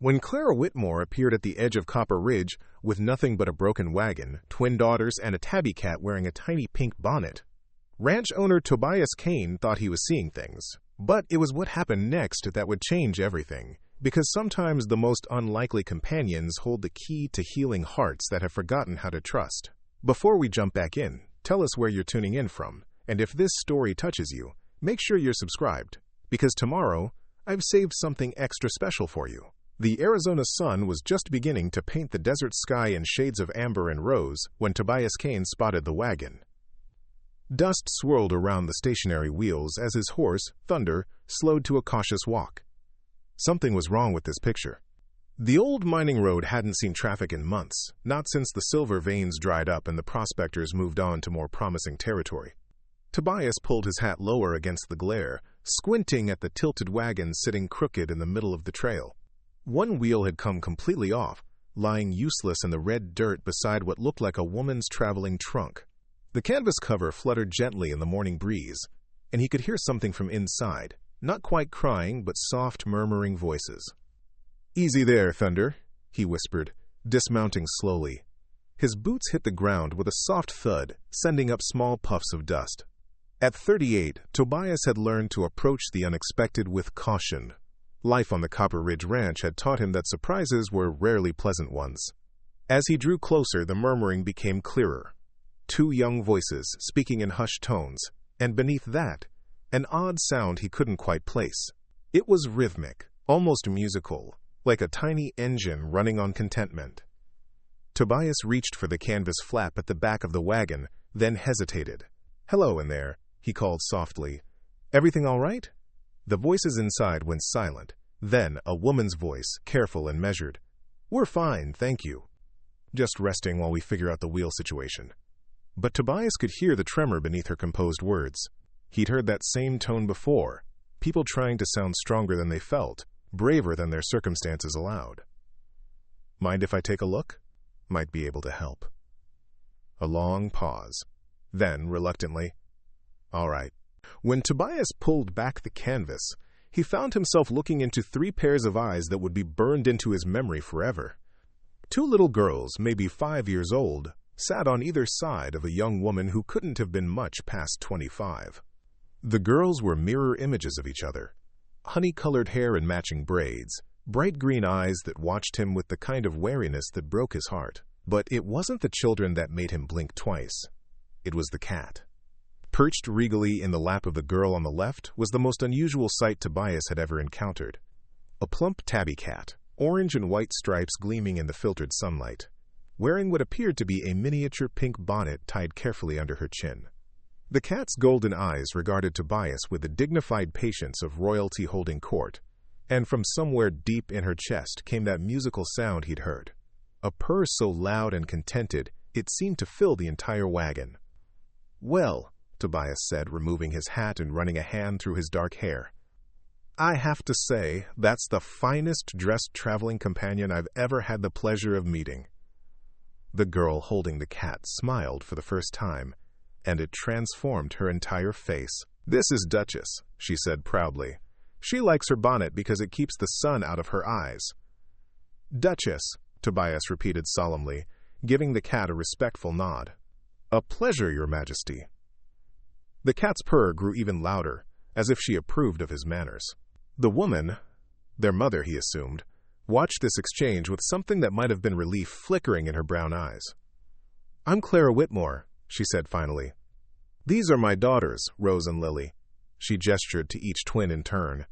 When Clara Whitmore appeared at the edge of Copper Ridge with nothing but a broken wagon, twin daughters, and a tabby cat wearing a tiny pink bonnet, ranch owner Tobias Kane thought he was seeing things. But it was what happened next that would change everything, because sometimes the most unlikely companions hold the key to healing hearts that have forgotten how to trust. Before we jump back in, tell us where you're tuning in from, and if this story touches you, make sure you're subscribed, because tomorrow, I've saved something extra special for you. The Arizona sun was just beginning to paint the desert sky in shades of amber and rose when Tobias Kane spotted the wagon. Dust swirled around the stationary wheels as his horse, Thunder, slowed to a cautious walk. Something was wrong with this picture. The old mining road hadn't seen traffic in months, not since the silver veins dried up and the prospectors moved on to more promising territory. Tobias pulled his hat lower against the glare, squinting at the tilted wagon sitting crooked in the middle of the trail. One wheel had come completely off, lying useless in the red dirt beside what looked like a woman's traveling trunk. The canvas cover fluttered gently in the morning breeze, and he could hear something from inside, not quite crying, but soft, murmuring voices. "Easy there, Thunder," he whispered, dismounting slowly. His boots hit the ground with a soft thud, sending up small puffs of dust. At 38, Tobias had learned to approach the unexpected with caution. Life on the Copper Ridge Ranch had taught him that surprises were rarely pleasant ones. As he drew closer, the murmuring became clearer. Two young voices speaking in hushed tones, and beneath that, an odd sound he couldn't quite place. It was rhythmic, almost musical, like a tiny engine running on contentment. Tobias reached for the canvas flap at the back of the wagon, then hesitated. "Hello in there," he called softly. "Everything all right?" The voices inside went silent. Then a woman's voice, careful and measured. "We're fine, thank you. Just resting while we figure out the wheel situation." But Tobias could hear the tremor beneath her composed words. He'd heard that same tone before, people trying to sound stronger than they felt, braver than their circumstances allowed. "Mind if I take a look? Might be able to help." A long pause. Then, reluctantly, "All right." When Tobias pulled back the canvas, he found himself looking into three pairs of eyes that would be burned into his memory forever. Two little girls, maybe 5 years old, sat on either side of a young woman who couldn't have been much past 25. The girls were mirror images of each other. Honey-colored hair and matching braids, bright green eyes that watched him with the kind of wariness that broke his heart. But it wasn't the children that made him blink twice. It was the cat. Perched regally in the lap of the girl on the left was the most unusual sight Tobias had ever encountered. A plump tabby cat, orange and white stripes gleaming in the filtered sunlight, wearing what appeared to be a miniature pink bonnet tied carefully under her chin. The cat's golden eyes regarded Tobias with the dignified patience of royalty holding court, and from somewhere deep in her chest came that musical sound he'd heard. A purr so loud and contented it seemed to fill the entire wagon. "Well," Tobias said, removing his hat and running a hand through his dark hair, "I have to say, that's the finest dressed traveling companion I've ever had the pleasure of meeting." The girl holding the cat smiled for the first time, and it transformed her entire face. "This is Duchess," she said proudly. "She likes her bonnet because it keeps the sun out of her eyes." "Duchess," Tobias repeated solemnly, giving the cat a respectful nod. "A pleasure, Your Majesty." The cat's purr grew even louder, as if she approved of his manners. The woman, their mother he assumed, watched this exchange with something that might have been relief flickering in her brown eyes. "I'm Clara Whitmore," she said finally. "These are my daughters, Rose and Lily." She gestured to each twin in turn.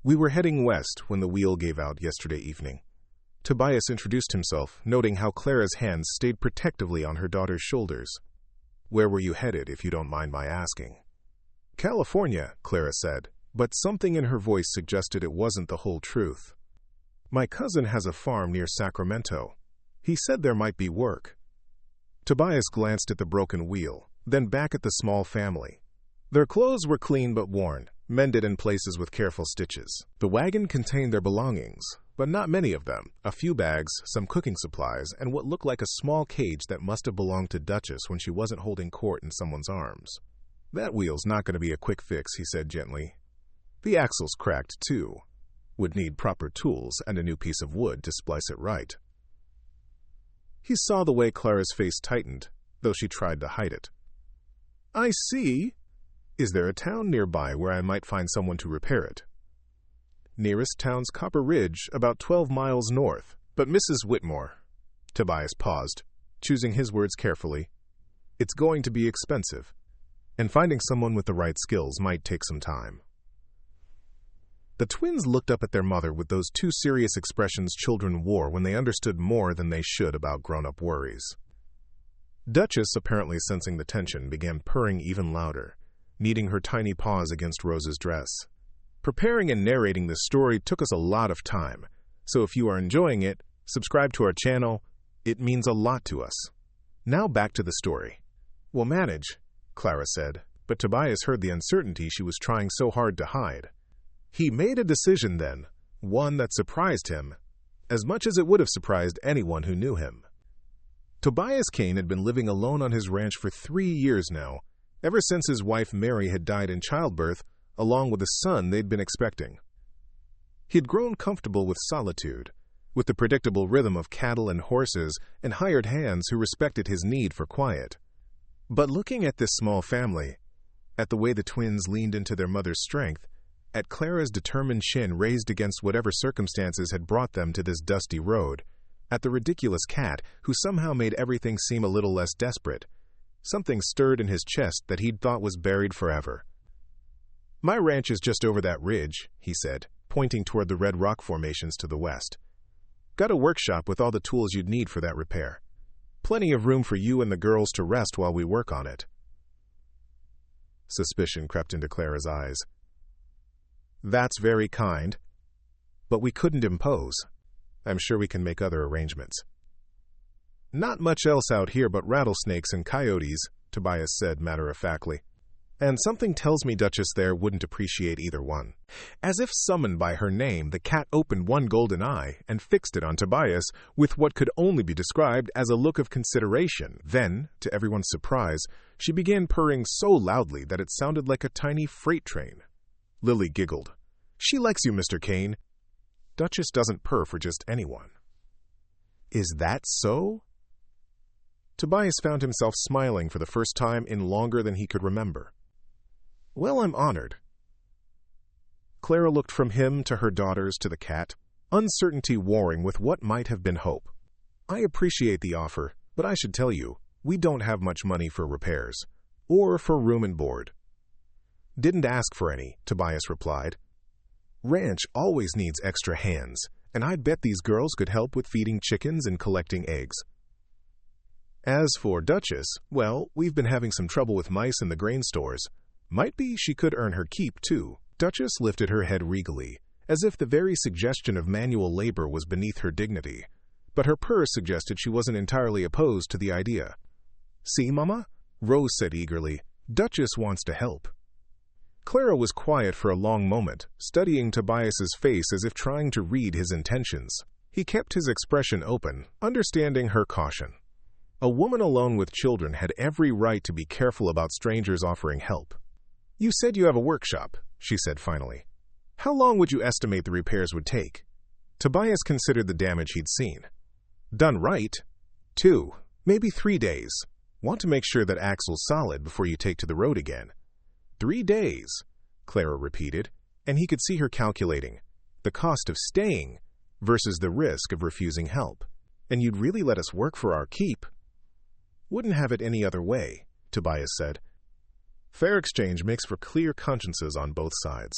"We were heading west when the wheel gave out yesterday evening." Tobias introduced himself, noting how Clara's hands stayed protectively on her daughter's shoulders. "Where were you headed, if you don't mind my asking?" "California," Clara said, but something in her voice suggested it wasn't the whole truth. "My cousin has a farm near Sacramento. He said there might be work." Tobias glanced at the broken wheel, then back at the small family. Their clothes were clean but worn, mended in places with careful stitches. The wagon contained their belongings, but not many of them. A few bags, some cooking supplies, and what looked like a small cage that must have belonged to Duchess when she wasn't holding court in someone's arms. "That wheel's not going to be a quick fix," he said gently. "The axle's cracked, too. Would need proper tools and a new piece of wood to splice it right. He saw the way Clara's face tightened, though she tried to hide it. I see. Is there a town nearby where I might find someone to repair it? Nearest town's Copper Ridge, about 12 miles north. But Mrs. Whitmore. Tobias paused, choosing his words carefully. It's going to be expensive, and finding someone with the right skills might take some time. The twins looked up at their mother with those two serious expressions children wore when they understood more than they should about grown-up worries. Duchess, apparently sensing the tension, began purring even louder, kneading her tiny paws against Rose's dress. Preparing and narrating this story took us a lot of time, so if you are enjoying it, subscribe to our channel. It means a lot to us. Now back to the story. We'll manage, Clara said, but Tobias heard the uncertainty she was trying so hard to hide. He made a decision then, one that surprised him, as much as it would have surprised anyone who knew him. Tobias Kane had been living alone on his ranch for 3 years now, ever since his wife Mary had died in childbirth, along with the son they'd been expecting. He had grown comfortable with solitude, with the predictable rhythm of cattle and horses and hired hands who respected his need for quiet. But looking at this small family, at the way the twins leaned into their mother's strength, at Clara's determined chin raised against whatever circumstances had brought them to this dusty road, at the ridiculous cat who somehow made everything seem a little less desperate, something stirred in his chest that he'd thought was buried forever. My ranch is just over that ridge, he said, pointing toward the red rock formations to the west. Got a workshop with all the tools you'd need for that repair. Plenty of room for you and the girls to rest while we work on it. Suspicion crept into Clara's eyes. That's very kind, but we couldn't impose. I'm sure we can make other arrangements. Not much else out here but rattlesnakes and coyotes, Tobias said matter-of-factly. And something tells me Duchess there wouldn't appreciate either one. As if summoned by her name, the cat opened one golden eye and fixed it on Tobias with what could only be described as a look of consideration. Then, to everyone's surprise, she began purring so loudly that it sounded like a tiny freight train. Lily giggled. She likes you, Mr. Kane. Duchess doesn't purr for just anyone. Is that so? Tobias found himself smiling for the first time in longer than he could remember. Well, I'm honored. Clara looked from him to her daughters to the cat, uncertainty warring with what might have been hope. I appreciate the offer, but I should tell you, we don't have much money for repairs, or for room and board. Didn't ask for any, Tobias replied. Ranch always needs extra hands, and I'd bet these girls could help with feeding chickens and collecting eggs. As for Duchess, well, we've been having some trouble with mice in the grain stores. Might be she could earn her keep, too. Duchess lifted her head regally, as if the very suggestion of manual labor was beneath her dignity. But her purr suggested she wasn't entirely opposed to the idea. See, Mama? Rose said eagerly. Duchess wants to help. Clara was quiet for a long moment, studying Tobias's face as if trying to read his intentions. He kept his expression open, understanding her caution. A woman alone with children had every right to be careful about strangers offering help. You said you have a workshop, she said finally. How long would you estimate the repairs would take? Tobias considered the damage he'd seen. Done right, 2, maybe 3 days. Want to make sure that axle's solid before you take to the road again. 3 days, Clara repeated, and he could see her calculating. The cost of staying versus the risk of refusing help. And you'd really let us work for our keep? Wouldn't have it any other way, Tobias said. Fair exchange makes for clear consciences on both sides.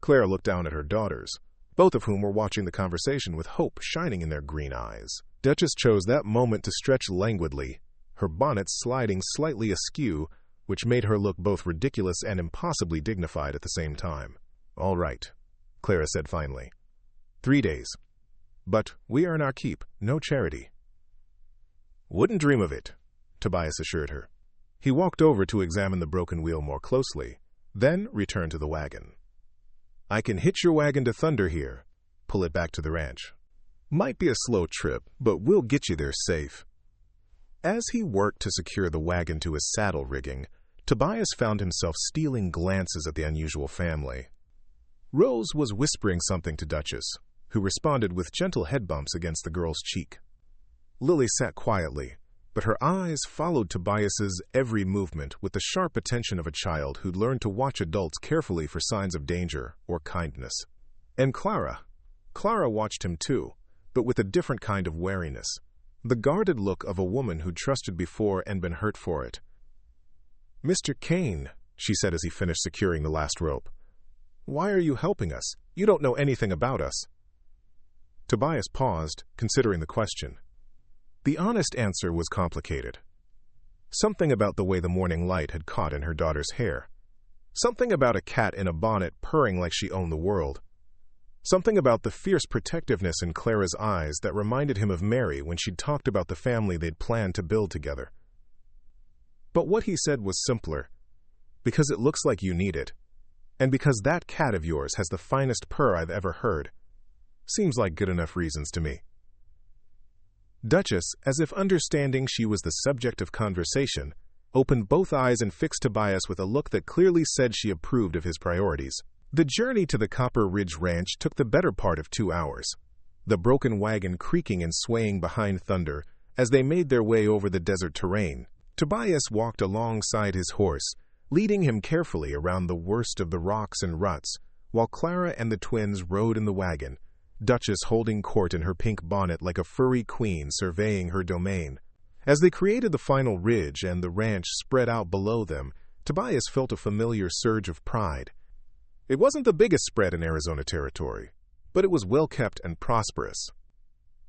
Clara looked down at her daughters, both of whom were watching the conversation with hope shining in their green eyes. Duchess chose that moment to stretch languidly, her bonnet sliding slightly askew, which made her look both ridiculous and impossibly dignified at the same time. All right, Clara said finally. 3 days. But we earn our keep, no charity. Wouldn't dream of it, Tobias assured her. He walked over to examine the broken wheel more closely, then returned to the wagon. I can hitch your wagon to Thunder here, pull it back to the ranch. Might be a slow trip, but we'll get you there safe. As he worked to secure the wagon to his saddle rigging, Tobias found himself stealing glances at the unusual family. Rose was whispering something to Duchess, who responded with gentle head bumps against the girl's cheek. Lily sat quietly, but her eyes followed Tobias's every movement with the sharp attention of a child who'd learned to watch adults carefully for signs of danger or kindness. And Clara watched him too, but with a different kind of wariness, the guarded look of a woman who'd trusted before and been hurt for it. "Mr. Kane," she said as he finished securing the last rope, "why are you helping us? You don't know anything about us." Tobias paused, considering the question. The honest answer was complicated. Something about the way the morning light had caught in her daughter's hair. Something about a cat in a bonnet purring like she owned the world. Something about the fierce protectiveness in Clara's eyes that reminded him of Mary when she'd talked about the family they'd planned to build together. But what he said was simpler. "Because it looks like you need it. And because that cat of yours has the finest purr I've ever heard. Seems like good enough reasons to me." Duchess, as if understanding she was the subject of conversation, opened both eyes and fixed Tobias with a look that clearly said she approved of his priorities. The journey to the Copper Ridge Ranch took the better part of 2 hours, the broken wagon creaking and swaying behind Thunder as they made their way over the desert terrain. Tobias walked alongside his horse, leading him carefully around the worst of the rocks and ruts, while Clara and the twins rode in the wagon, Duchess holding court in her pink bonnet like a furry queen surveying her domain. As they created the final ridge and the ranch spread out below them, Tobias felt a familiar surge of pride. It wasn't the biggest spread in Arizona territory, but it was well-kept and prosperous.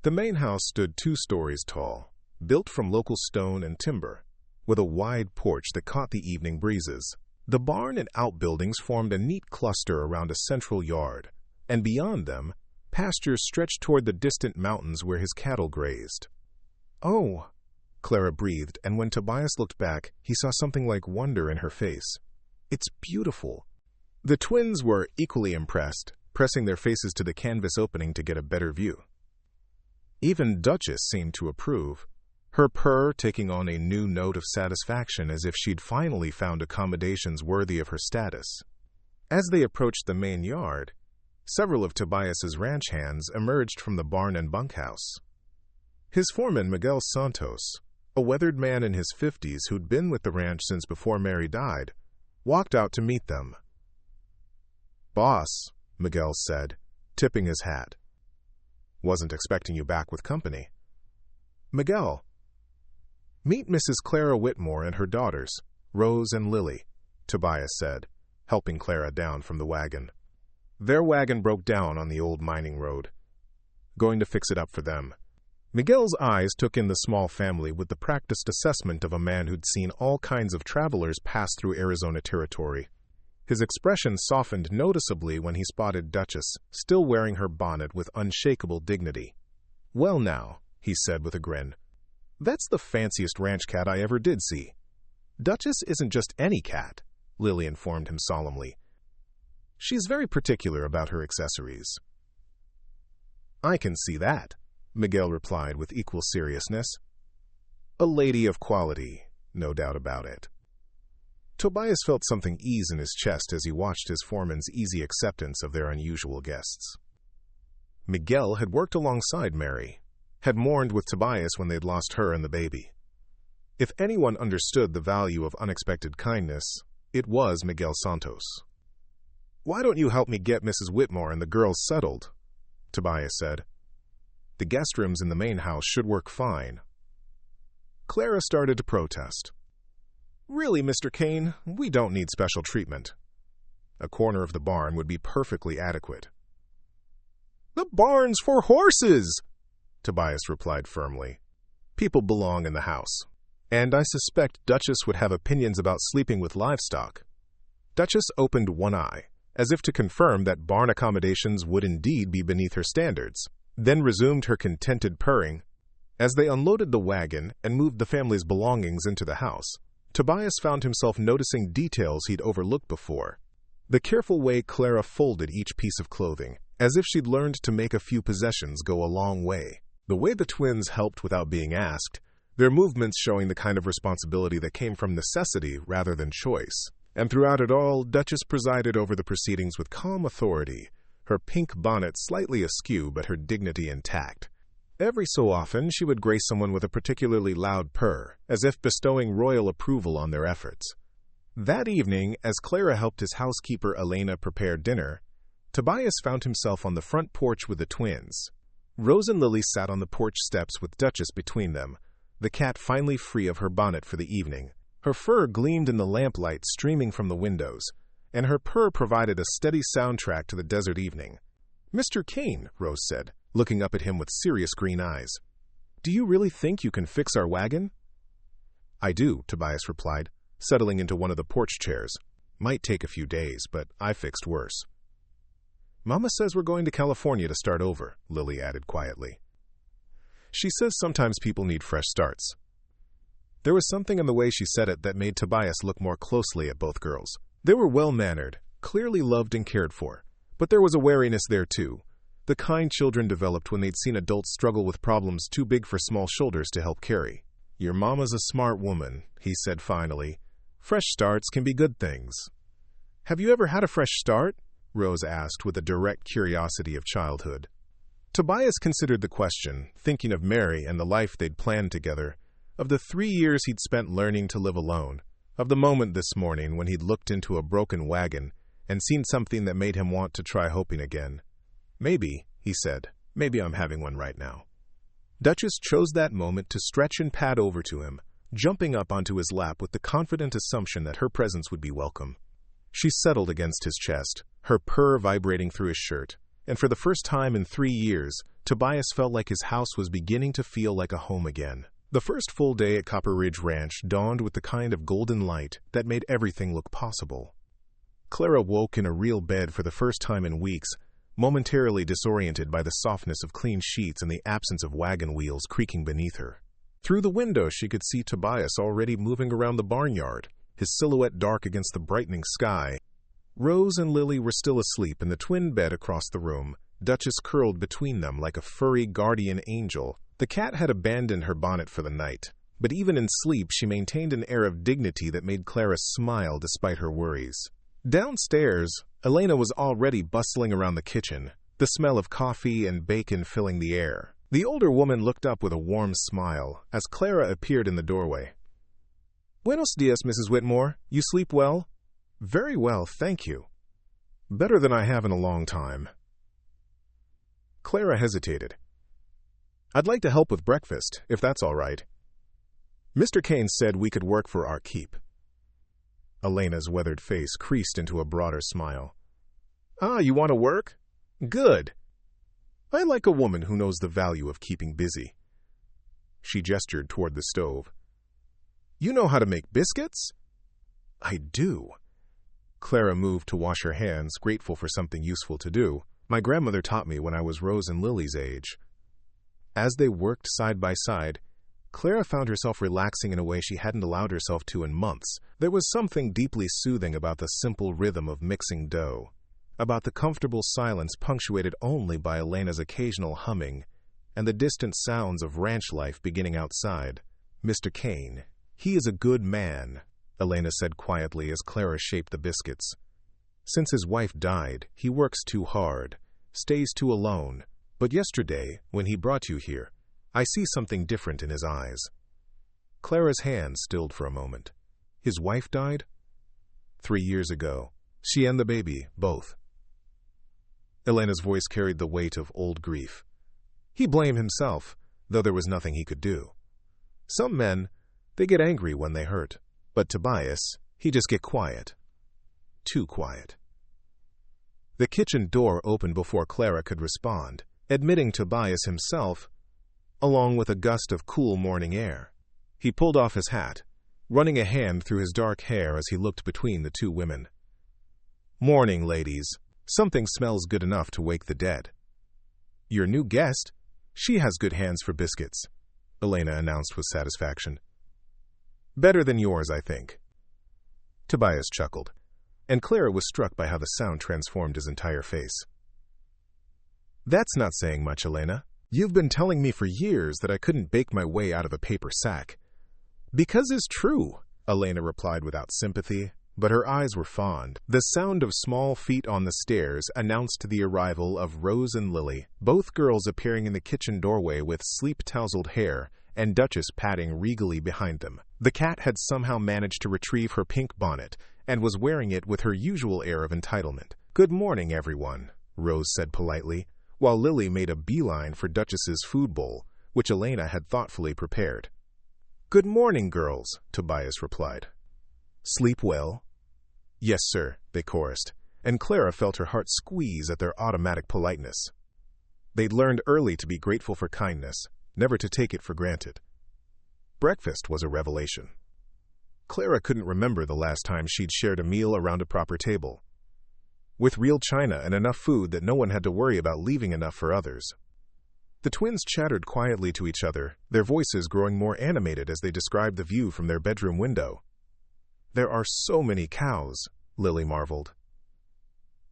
The main house stood 2 stories tall, built from local stone and timber, with a wide porch that caught the evening breezes. The barn and outbuildings formed a neat cluster around a central yard, and beyond them, pastures stretched toward the distant mountains where his cattle grazed. "Oh," Clara breathed, and when Tobias looked back, he saw something like wonder in her face. "It's beautiful." The twins were equally impressed, pressing their faces to the canvas opening to get a better view. Even Duchess seemed to approve, her purr taking on a new note of satisfaction as if she'd finally found accommodations worthy of her status. As they approached the main yard, several of Tobias's ranch hands emerged from the barn and bunkhouse. His foreman, Miguel Santos, a weathered man in his 50s who'd been with the ranch since before Mary died, walked out to meet them. "Boss," Miguel said, tipping his hat. "Wasn't expecting you back with company." "Miguel, meet Mrs. Clara Whitmore and her daughters, Rose and Lily," Tobias said, helping Clara down from the wagon. Their wagon broke down on the old mining road. "Going to fix it up for them." Miguel's eyes took in the small family with the practiced assessment of a man who'd seen all kinds of travelers pass through Arizona territory. His expression softened noticeably when he spotted Duchess, still wearing her bonnet with unshakable dignity. "Well now," he said with a grin, "that's the fanciest ranch cat I ever did see." "Duchess isn't just any cat," Lily informed him solemnly. "She's very particular about her accessories." "I can see that," Miguel replied with equal seriousness. "A lady of quality, no doubt about it." Tobias felt something ease in his chest as he watched his foreman's easy acceptance of their unusual guests. Miguel had worked alongside Mary, had mourned with Tobias when they'd lost her and the baby. If anyone understood the value of unexpected kindness, it was Miguel Santos. "Why don't you help me get Mrs. Whitmore and the girls settled?" Tobias said. "The guest rooms in the main house should work fine." Clara started to protest. "Really, Mr. Kane, we don't need special treatment. A corner of the barn would be perfectly adequate." "The barn's for horses," Tobias replied firmly. "People belong in the house. And I suspect Duchess would have opinions about sleeping with livestock." Duchess opened one eye, as if to confirm that barn accommodations would indeed be beneath her standards, then resumed her contented purring. As they unloaded the wagon and moved the family's belongings into the house, Tobias found himself noticing details he'd overlooked before. The careful way Clara folded each piece of clothing, as if she'd learned to make a few possessions go a long way. The way the twins helped without being asked, their movements showing the kind of responsibility that came from necessity rather than choice. And throughout it all, Duchess presided over the proceedings with calm authority, her pink bonnet slightly askew but her dignity intact. Every so often, she would grace someone with a particularly loud purr, as if bestowing royal approval on their efforts. That evening, as Clara helped his housekeeper Elena prepare dinner, Tobias found himself on the front porch with the twins. Rose and Lily sat on the porch steps with Duchess between them, the cat finally free of her bonnet for the evening. Her fur gleamed in the lamplight streaming from the windows, and her purr provided a steady soundtrack to the desert evening. "Mr. Kane," Rose said, looking up at him with serious green eyes. "Do you really think you can fix our wagon?" "I do," Tobias replied, settling into one of the porch chairs. "Might take a few days, but I fixed worse." "Mama says we're going to California to start over," Lily added quietly. "She says sometimes people need fresh starts." There was something in the way she said it that made Tobias look more closely at both girls. They were well-mannered, clearly loved and cared for, but there was a wariness there too, the kind children developed when they'd seen adults struggle with problems too big for small shoulders to help carry. "Your mama's a smart woman," he said finally. "Fresh starts can be good things." "Have you ever had a fresh start?" Rose asked with the direct curiosity of childhood. Tobias considered the question, thinking of Mary and the life they'd planned together, of the 3 years he'd spent learning to live alone, of the moment this morning when he'd looked into a broken wagon and seen something that made him want to try hoping again. "Maybe," he said, "maybe I'm having one right now." Duchess chose that moment to stretch and pad over to him, jumping up onto his lap with the confident assumption that her presence would be welcome. She settled against his chest, her purr vibrating through his shirt, and for the first time in 3 years, Tobias felt like his house was beginning to feel like a home again. The first full day at Copper Ridge Ranch dawned with the kind of golden light that made everything look possible. Clara woke in a real bed for the first time in weeks, momentarily disoriented by the softness of clean sheets and the absence of wagon wheels creaking beneath her. Through the window, she could see Tobias already moving around the barnyard, his silhouette dark against the brightening sky. Rose and Lily were still asleep in the twin bed across the room, Duchess curled between them like a furry guardian angel. The cat had abandoned her bonnet for the night, but even in sleep she maintained an air of dignity that made Clara smile despite her worries. Downstairs, Elena was already bustling around the kitchen, the smell of coffee and bacon filling the air. The older woman looked up with a warm smile as Clara appeared in the doorway. "Buenos dias, Mrs. Whitmore. You sleep well?" "Very well, thank you." "Better than I have in a long time." Clara hesitated. "I'd like to help with breakfast, if that's all right. Mr. Kane said we could work for our keep." Elena's weathered face creased into a broader smile. "Ah, you want to work? Good. I like a woman who knows the value of keeping busy." She gestured toward the stove. "You know how to make biscuits?" "I do." Clara moved to wash her hands, grateful for something useful to do. "My grandmother taught me when I was Rose and Lily's age." As they worked side by side, Clara found herself relaxing in a way she hadn't allowed herself to in months. There was something deeply soothing about the simple rhythm of mixing dough, about the comfortable silence punctuated only by Elena's occasional humming, and the distant sounds of ranch life beginning outside. "Mr. Kane, he is a good man," Elena said quietly as Clara shaped the biscuits. "Since his wife died, he works too hard, stays too alone. But yesterday, when he brought you here, I see something different in his eyes." Clara's hand stilled for a moment. "His wife died?" 3 years ago. She and the baby, both." Elena's voice carried the weight of old grief. "He blamed himself, though there was nothing he could do. Some men, they get angry when they hurt. But Tobias, he just get quiet. Too quiet." The kitchen door opened before Clara could respond, admitting Tobias himself, along with a gust of cool morning air. He pulled off his hat, running a hand through his dark hair as he looked between the two women. "Morning, ladies. Something smells good enough to wake the dead." "Your new guest? She has good hands for biscuits," Elena announced with satisfaction. "Better than yours, I think." Tobias chuckled, and Clara was struck by how the sound transformed his entire face. "That's not saying much, Elena. You've been telling me for years that I couldn't bake my way out of a paper sack." "Because it's true," Elena replied without sympathy, but her eyes were fond. The sound of small feet on the stairs announced the arrival of Rose and Lily, both girls appearing in the kitchen doorway with sleep-tousled hair, and Duchess padding regally behind them. The cat had somehow managed to retrieve her pink bonnet, and was wearing it with her usual air of entitlement. "Good morning, everyone," Rose said politely, while Lily made a beeline for Duchess's food bowl, which Elena had thoughtfully prepared. "Good morning, girls," Tobias replied. "Sleep well?" "Yes, sir," they chorused, and Clara felt her heart squeeze at their automatic politeness. They'd learned early to be grateful for kindness, never to take it for granted. Breakfast was a revelation. Clara couldn't remember the last time she'd shared a meal around a proper table, with real china and enough food that no one had to worry about leaving enough for others. The twins chattered quietly to each other, their voices growing more animated as they described the view from their bedroom window. "There are so many cows," Lily marveled.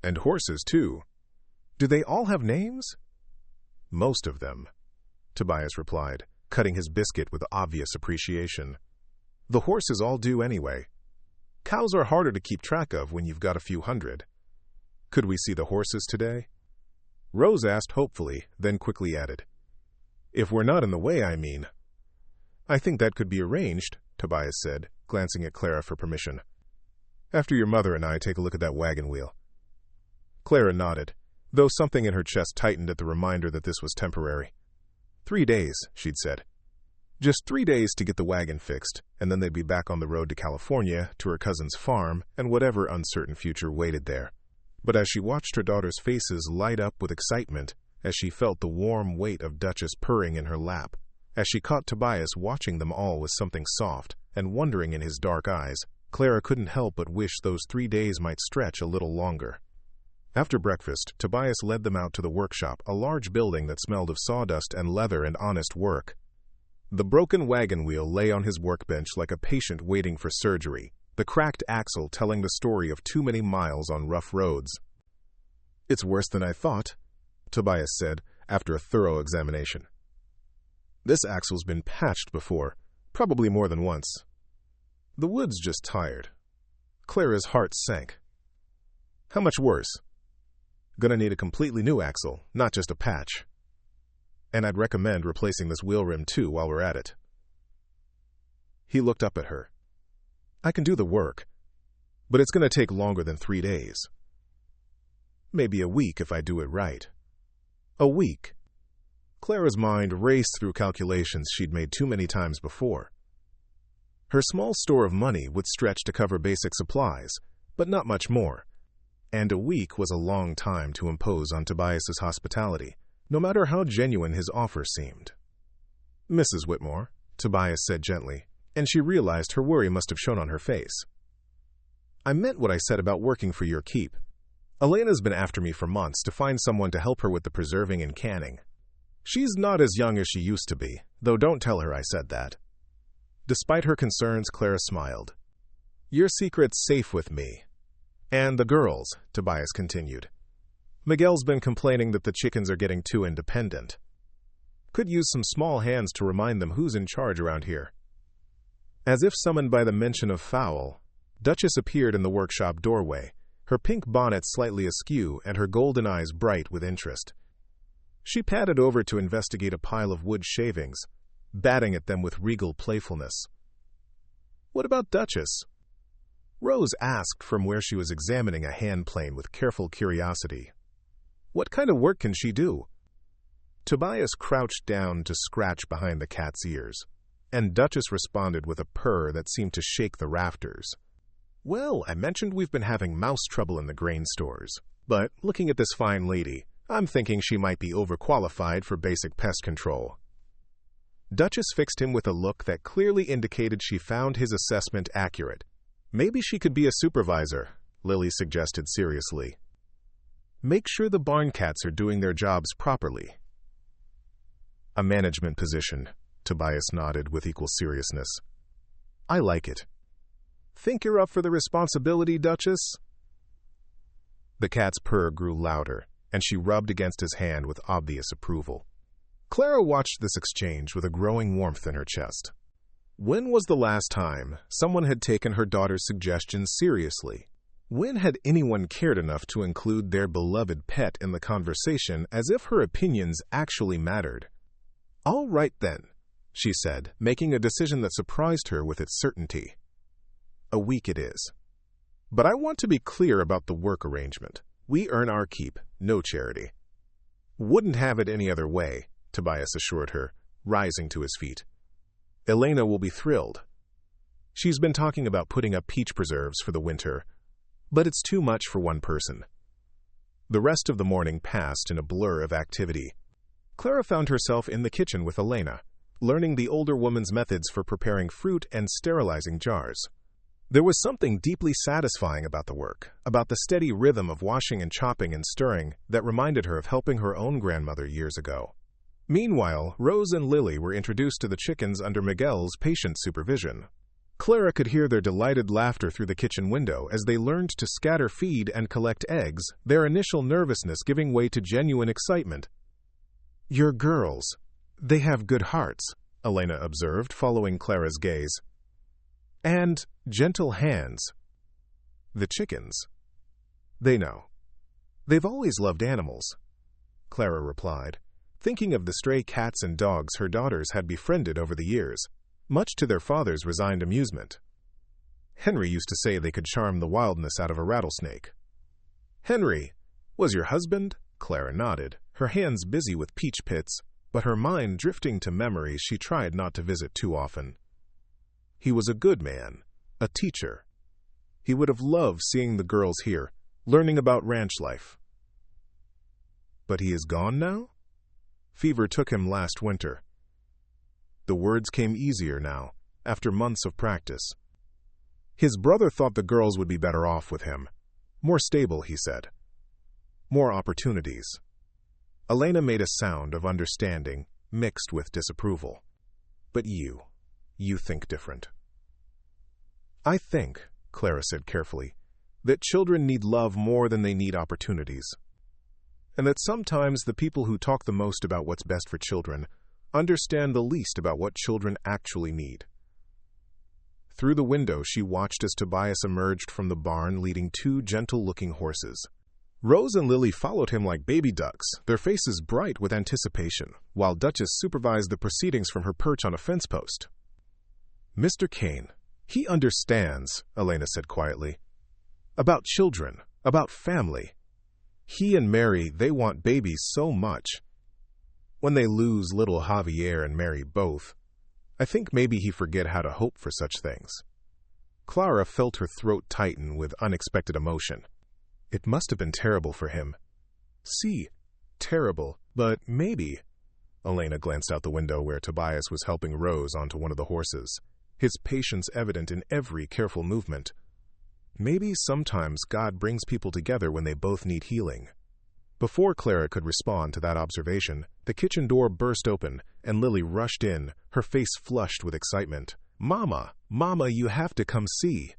"And horses, too. Do they all have names?" "Most of them," Tobias replied, cutting his biscuit with obvious appreciation. "The horses all do anyway. Cows are harder to keep track of when you've got a few hundred." "Could we see the horses today?" Rose asked hopefully, then quickly added, "If we're not in the way, I mean." "I think that could be arranged," Tobias said, glancing at Clara for permission. "After your mother and I take a look at that wagon wheel." Clara nodded, though something in her chest tightened at the reminder that this was temporary. 3 days, she'd said. Just 3 days to get the wagon fixed, and then they'd be back on the road to California, to her cousin's farm, and whatever uncertain future waited there. But as she watched her daughter's faces light up with excitement, as she felt the warm weight of Duchess purring in her lap, as she caught Tobias watching them all with something soft and wondering in his dark eyes, Clara couldn't help but wish those 3 days might stretch a little longer. After breakfast, Tobias led them out to the workshop, a large building that smelled of sawdust and leather and honest work. The broken wagon wheel lay on his workbench like a patient waiting for surgery, the cracked axle telling the story of too many miles on rough roads. "It's worse than I thought," Tobias said, after a thorough examination. "This axle's been patched before, probably more than once. The wood's just tired." Clara's heart sank. "How much worse?" "Gonna need a completely new axle, not just a patch. And I'd recommend replacing this wheel rim too while we're at it." He looked up at her. "I can do the work, but it's going to take longer than 3 days. Maybe a week if I do it right." A week? Clara's mind raced through calculations she'd made too many times before. Her small store of money would stretch to cover basic supplies, but not much more. And a week was a long time to impose on Tobias's hospitality, no matter how genuine his offer seemed. "Mrs. Whitmore," Tobias said gently, and she realized her worry must have shown on her face. "I meant what I said about working for your keep. Elena's been after me for months to find someone to help her with the preserving and canning. She's not as young as she used to be, though don't tell her I said that." Despite her concerns, Clara smiled. "Your secret's safe with me. And the girls," Tobias continued. "Miguel's been complaining that the chickens are getting too independent. Could use some small hands to remind them who's in charge around here." As if summoned by the mention of fowl, Duchess appeared in the workshop doorway, her pink bonnet slightly askew and her golden eyes bright with interest. She padded over to investigate a pile of wood shavings, batting at them with regal playfulness. "What about Duchess?" Rose asked from where she was examining a hand plane with careful curiosity. "What kind of work can she do?" Tobias crouched down to scratch behind the cat's ears, and Duchess responded with a purr that seemed to shake the rafters. "Well, I mentioned we've been having mouse trouble in the grain stores, but looking at this fine lady, I'm thinking she might be overqualified for basic pest control." Duchess fixed him with a look that clearly indicated she found his assessment accurate. "Maybe she could be a supervisor," Lily suggested seriously. "Make sure the barn cats are doing their jobs properly." "A management position," Tobias nodded with equal seriousness. "I like it." "Think you're up for the responsibility, Duchess?" The cat's purr grew louder, and she rubbed against his hand with obvious approval. Clara watched this exchange with a growing warmth in her chest. When was the last time someone had taken her daughter's suggestions seriously? When had anyone cared enough to include their beloved pet in the conversation as if her opinions actually mattered? "All right then," she said, making a decision that surprised her with its certainty. "A week it is. But I want to be clear about the work arrangement. We earn our keep, no charity." "Wouldn't have it any other way," Tobias assured her, rising to his feet. "Elena will be thrilled. She's been talking about putting up peach preserves for the winter, but it's too much for one person." The rest of the morning passed in a blur of activity. Clara found herself in the kitchen with Elena, learning the older woman's methods for preparing fruit and sterilizing jars. There was something deeply satisfying about the work, about the steady rhythm of washing and chopping and stirring that reminded her of helping her own grandmother years ago. Meanwhile, Rose and Lily were introduced to the chickens under Miguel's patient supervision. Clara could hear their delighted laughter through the kitchen window as they learned to scatter feed and collect eggs, their initial nervousness giving way to genuine excitement. "Your girls, they have good hearts," Elena observed, following Clara's gaze. "And gentle hands." "The chickens. They know. They've always loved animals," Clara replied, thinking of the stray cats and dogs her daughters had befriended over the years, much to their father's resigned amusement. "Henry used to say they could charm the wildness out of a rattlesnake." "Henry was your husband?" Clara nodded, her hands busy with peach pits, but her mind drifting to memories she tried not to visit too often. "He was a good man, a teacher. He would have loved seeing the girls here, learning about ranch life." "But he is gone now? Fever took him last winter." The words came easier now, after months of practice. "His brother thought the girls would be better off with him. More stable, he said. More opportunities." Elena made a sound of understanding, mixed with disapproval. "But you think different." "I think," Clara said carefully, "that children need love more than they need opportunities. And that sometimes the people who talk the most about what's best for children understand the least about what children actually need." Through the window, she watched as Tobias emerged from the barn leading two gentle-looking horses. Rose and Lily followed him like baby ducks, their faces bright with anticipation, while Duchess supervised the proceedings from her perch on a fence post. "Mr. Kane, he understands," Elena said quietly. "About children, about family. He and Mary, they want babies so much. When they lose little Javier and Mary both, I think maybe he forget how to hope for such things." Clara felt her throat tighten with unexpected emotion. It must have been terrible for him. "See, terrible, but maybe." Elena glanced out the window where Tobias was helping Rose onto one of the horses, his patience evident in every careful movement. "Maybe sometimes God brings people together when they both need healing." Before Clara could respond to that observation, the kitchen door burst open, and Lily rushed in, her face flushed with excitement. "Mama, Mama, you have to come see.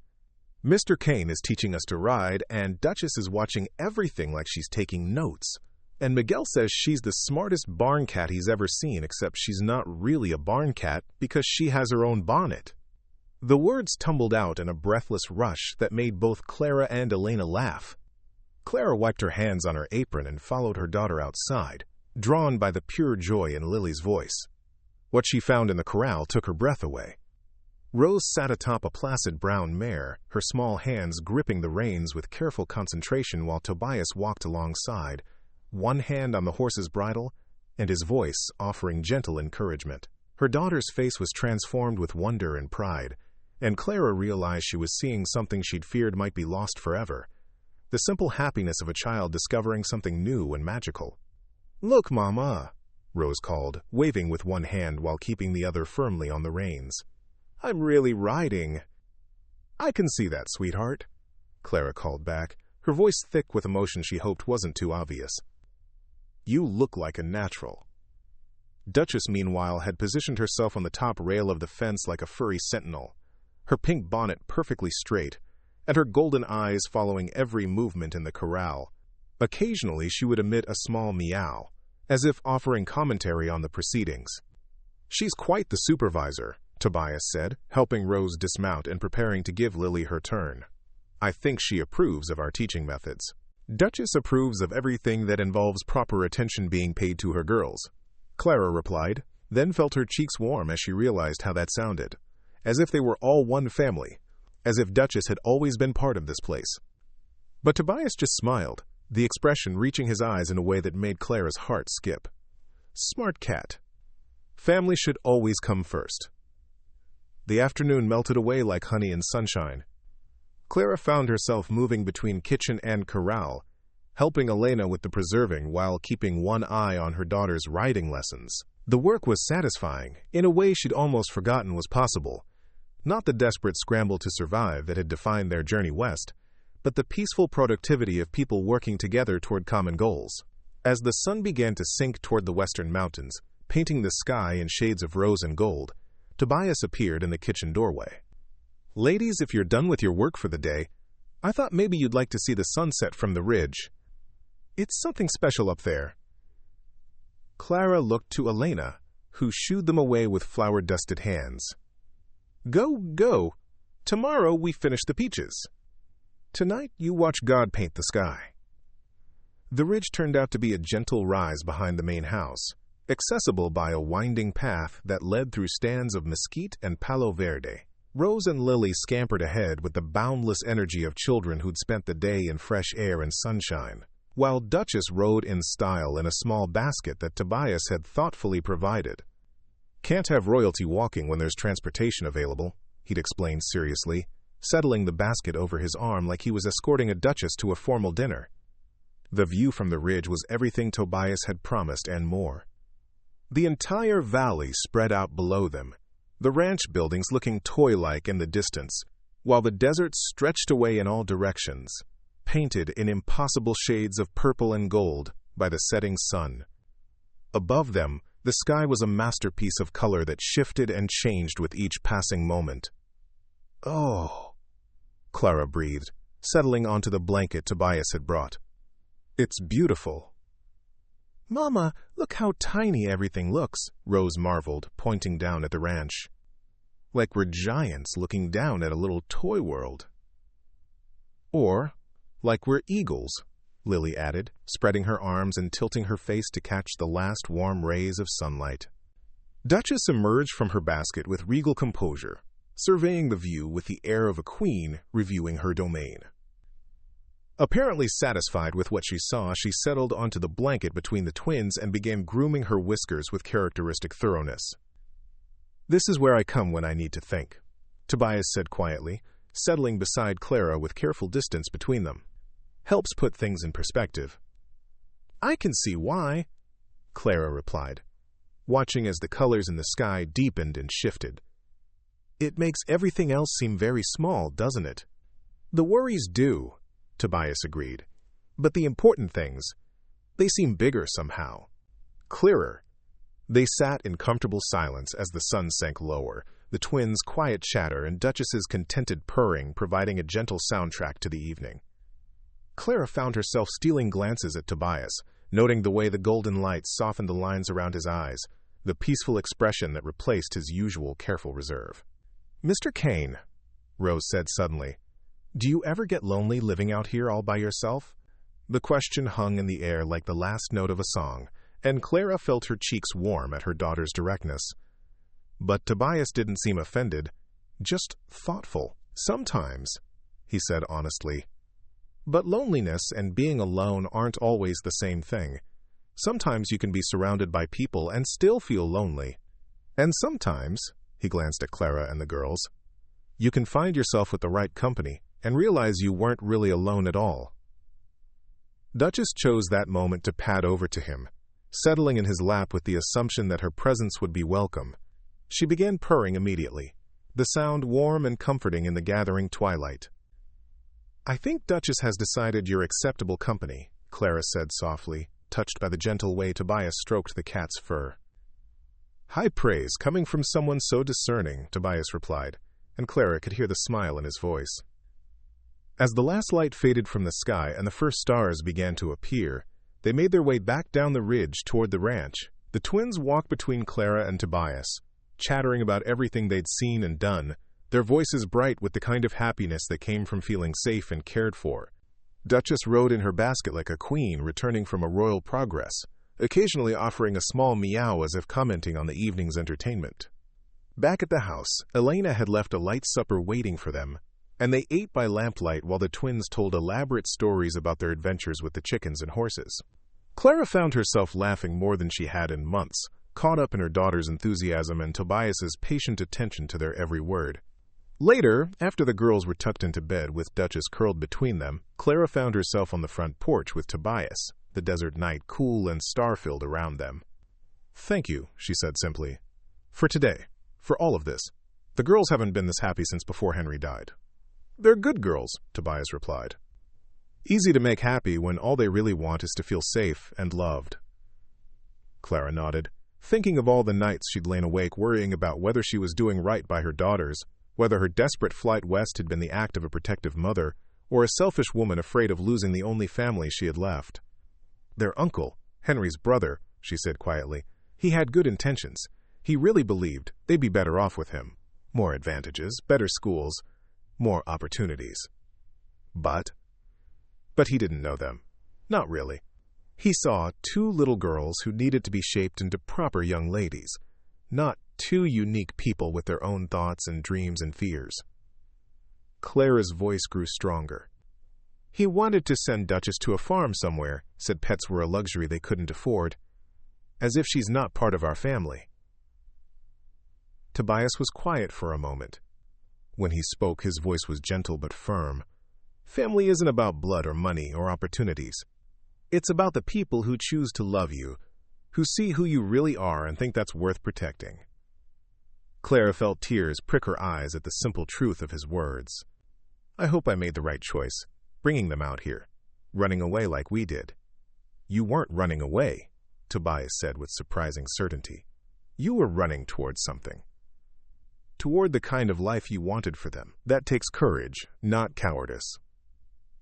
Mr. Kane is teaching us to ride, and Duchess is watching everything like she's taking notes. And Miguel says she's the smartest barn cat he's ever seen, except she's not really a barn cat because she has her own bonnet." The words tumbled out in a breathless rush that made both Clara and Elena laugh. Clara wiped her hands on her apron and followed her daughter outside, drawn by the pure joy in Lily's voice. What she found in the corral took her breath away. Rose sat atop a placid brown mare, her small hands gripping the reins with careful concentration while Tobias walked alongside, one hand on the horse's bridle, and his voice offering gentle encouragement. Her daughter's face was transformed with wonder and pride, and Clara realized she was seeing something she'd feared might be lost forever. The simple happiness of a child discovering something new and magical. "Look, Mama," Rose called, waving with one hand while keeping the other firmly on the reins. "I'm really riding." "I can see that, sweetheart," Clara called back, her voice thick with emotion she hoped wasn't too obvious. "You look like a natural." Duchess, meanwhile, had positioned herself on the top rail of the fence like a furry sentinel, her pink bonnet perfectly straight, and her golden eyes following every movement in the corral. Occasionally she would emit a small meow, as if offering commentary on the proceedings. "She's quite the supervisor," Tobias said, helping Rose dismount and preparing to give Lily her turn. I think she approves of our teaching methods. Duchess approves of everything that involves proper attention being paid to her girls, Clara replied, then felt her cheeks warm as she realized how that sounded. As if they were all one family, as if Duchess had always been part of this place. But Tobias just smiled, the expression reaching his eyes in a way that made Clara's heart skip. Smart cat. Family should always come first. The afternoon melted away like honey and sunshine. Clara found herself moving between kitchen and corral, helping Elena with the preserving while keeping one eye on her daughter's riding lessons. The work was satisfying, in a way she'd almost forgotten was possible. Not the desperate scramble to survive that had defined their journey west, but the peaceful productivity of people working together toward common goals. As the sun began to sink toward the western mountains, painting the sky in shades of rose and gold, Tobias appeared in the kitchen doorway. Ladies, if you're done with your work for the day, I thought maybe you'd like to see the sunset from the ridge. It's something special up there. Clara looked to Elena, who shooed them away with flour-dusted hands. Go, go. Tomorrow we finish the peaches. Tonight you watch God paint the sky. The ridge turned out to be a gentle rise behind the main house, accessible by a winding path that led through stands of mesquite and palo verde. Rose and Lily scampered ahead with the boundless energy of children who'd spent the day in fresh air and sunshine, while Duchess rode in style in a small basket that Tobias had thoughtfully provided. Can't have royalty walking when there's transportation available, he'd explained seriously, settling the basket over his arm like he was escorting a duchess to a formal dinner. The view from the ridge was everything Tobias had promised and more. The entire valley spread out below them, the ranch buildings looking toy-like in the distance, while the desert stretched away in all directions, painted in impossible shades of purple and gold by the setting sun. Above them, the sky was a masterpiece of color that shifted and changed with each passing moment. Oh, Clara breathed, settling onto the blanket Tobias had brought. It's beautiful. Mama, look how tiny everything looks, Rose marveled, pointing down at the ranch. Like we're giants looking down at a little toy world. Or, like we're eagles, Lily added, spreading her arms and tilting her face to catch the last warm rays of sunlight. Duchess emerged from her basket with regal composure, surveying the view with the air of a queen reviewing her domain. Apparently satisfied with what she saw, she settled onto the blanket between the twins and began grooming her whiskers with characteristic thoroughness. This is where I come when I need to think, Tobias said quietly, settling beside Clara with careful distance between them. Helps put things in perspective. I can see why, Clara replied, watching as the colors in the sky deepened and shifted. It makes everything else seem very small, doesn't it? The worries do, Tobias agreed. But the important things, they seem bigger somehow. Clearer. They sat in comfortable silence as the sun sank lower, the twins' quiet chatter and Duchess's contented purring providing a gentle soundtrack to the evening. Clara found herself stealing glances at Tobias, noting the way the golden light softened the lines around his eyes, the peaceful expression that replaced his usual careful reserve. Mr. Kane, Rose said suddenly, do you ever get lonely living out here all by yourself? The question hung in the air like the last note of a song, and Clara felt her cheeks warm at her daughter's directness. But Tobias didn't seem offended, just thoughtful. Sometimes, he said honestly. But loneliness and being alone aren't always the same thing. Sometimes you can be surrounded by people and still feel lonely. And sometimes, he glanced at Clara and the girls, you can find yourself with the right company and realize you weren't really alone at all. Duchess chose that moment to pad over to him, settling in his lap with the assumption that her presence would be welcome. She began purring immediately, the sound warm and comforting in the gathering twilight. I think Duchess has decided you're acceptable company, Clara said softly, touched by the gentle way Tobias stroked the cat's fur. High praise coming from someone so discerning, Tobias replied, and Clara could hear the smile in his voice. As the last light faded from the sky and the first stars began to appear, they made their way back down the ridge toward the ranch. The twins walked between Clara and Tobias, chattering about everything they'd seen and done, their voices bright with the kind of happiness that came from feeling safe and cared for. Duchess rode in her basket like a queen returning from a royal progress, occasionally offering a small meow as if commenting on the evening's entertainment. Back at the house, Elena had left a light supper waiting for them, and they ate by lamplight while the twins told elaborate stories about their adventures with the chickens and horses. Clara found herself laughing more than she had in months, caught up in her daughter's enthusiasm and Tobias's patient attention to their every word. Later, after the girls were tucked into bed with Duchess curled between them, Clara found herself on the front porch with Tobias, the desert night cool and star-filled around them. "Thank you," she said simply. "For today. For all of this. The girls haven't been this happy since before Henry died." "They're good girls," Tobias replied. "Easy to make happy when all they really want is to feel safe and loved." Clara nodded, thinking of all the nights she'd lain awake worrying about whether she was doing right by her daughters, whether her desperate flight west had been the act of a protective mother, or a selfish woman afraid of losing the only family she had left. "Their uncle, Henry's brother," she said quietly. "He had good intentions. He really believed they'd be better off with him. More advantages, better schools, more opportunities. But he didn't know them. Not really. He saw two little girls who needed to be shaped into proper young ladies, not two unique people with their own thoughts and dreams and fears." Clara's voice grew stronger. "He wanted to send Duchess to a farm somewhere, said pets were a luxury they couldn't afford. As if she's not part of our family." Tobias was quiet for a moment. When he spoke, his voice was gentle but firm. "Family isn't about blood or money or opportunities. It's about the people who choose to love you, who see who you really are and think that's worth protecting." Clara felt tears prick her eyes at the simple truth of his words. "I hope I made the right choice, bringing them out here, running away like we did." "You weren't running away," Tobias said with surprising certainty. "You were running towards something. Toward the kind of life you wanted for them. That takes courage, not cowardice."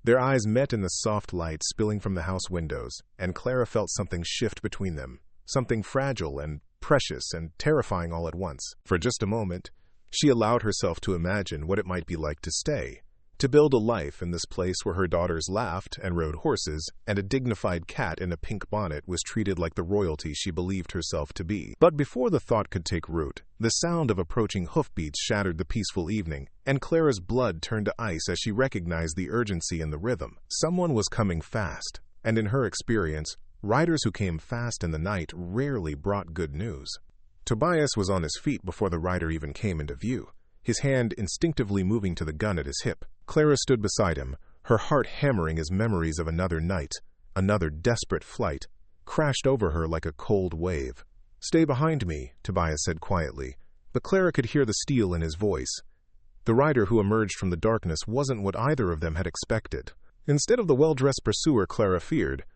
Their eyes met in the soft light spilling from the house windows, and Clara felt something shift between them, something fragile and precious and terrifying all at once. For just a moment, she allowed herself to imagine what it might be like to stay, to build a life in this place where her daughters laughed and rode horses, and a dignified cat in a pink bonnet was treated like the royalty she believed herself to be. But before the thought could take root, the sound of approaching hoofbeats shattered the peaceful evening, and Clara's blood turned to ice as she recognized the urgency in the rhythm. Someone was coming fast, and in her experience, riders who came fast in the night rarely brought good news. Tobias was on his feet before the rider even came into view, his hand instinctively moving to the gun at his hip. Clara stood beside him, her heart hammering as memories of another night, another desperate flight, crashed over her like a cold wave. "Stay behind me," Tobias said quietly, but Clara could hear the steel in his voice. The rider who emerged from the darkness wasn't what either of them had expected. Instead of the well-dressed pursuer Clara feared,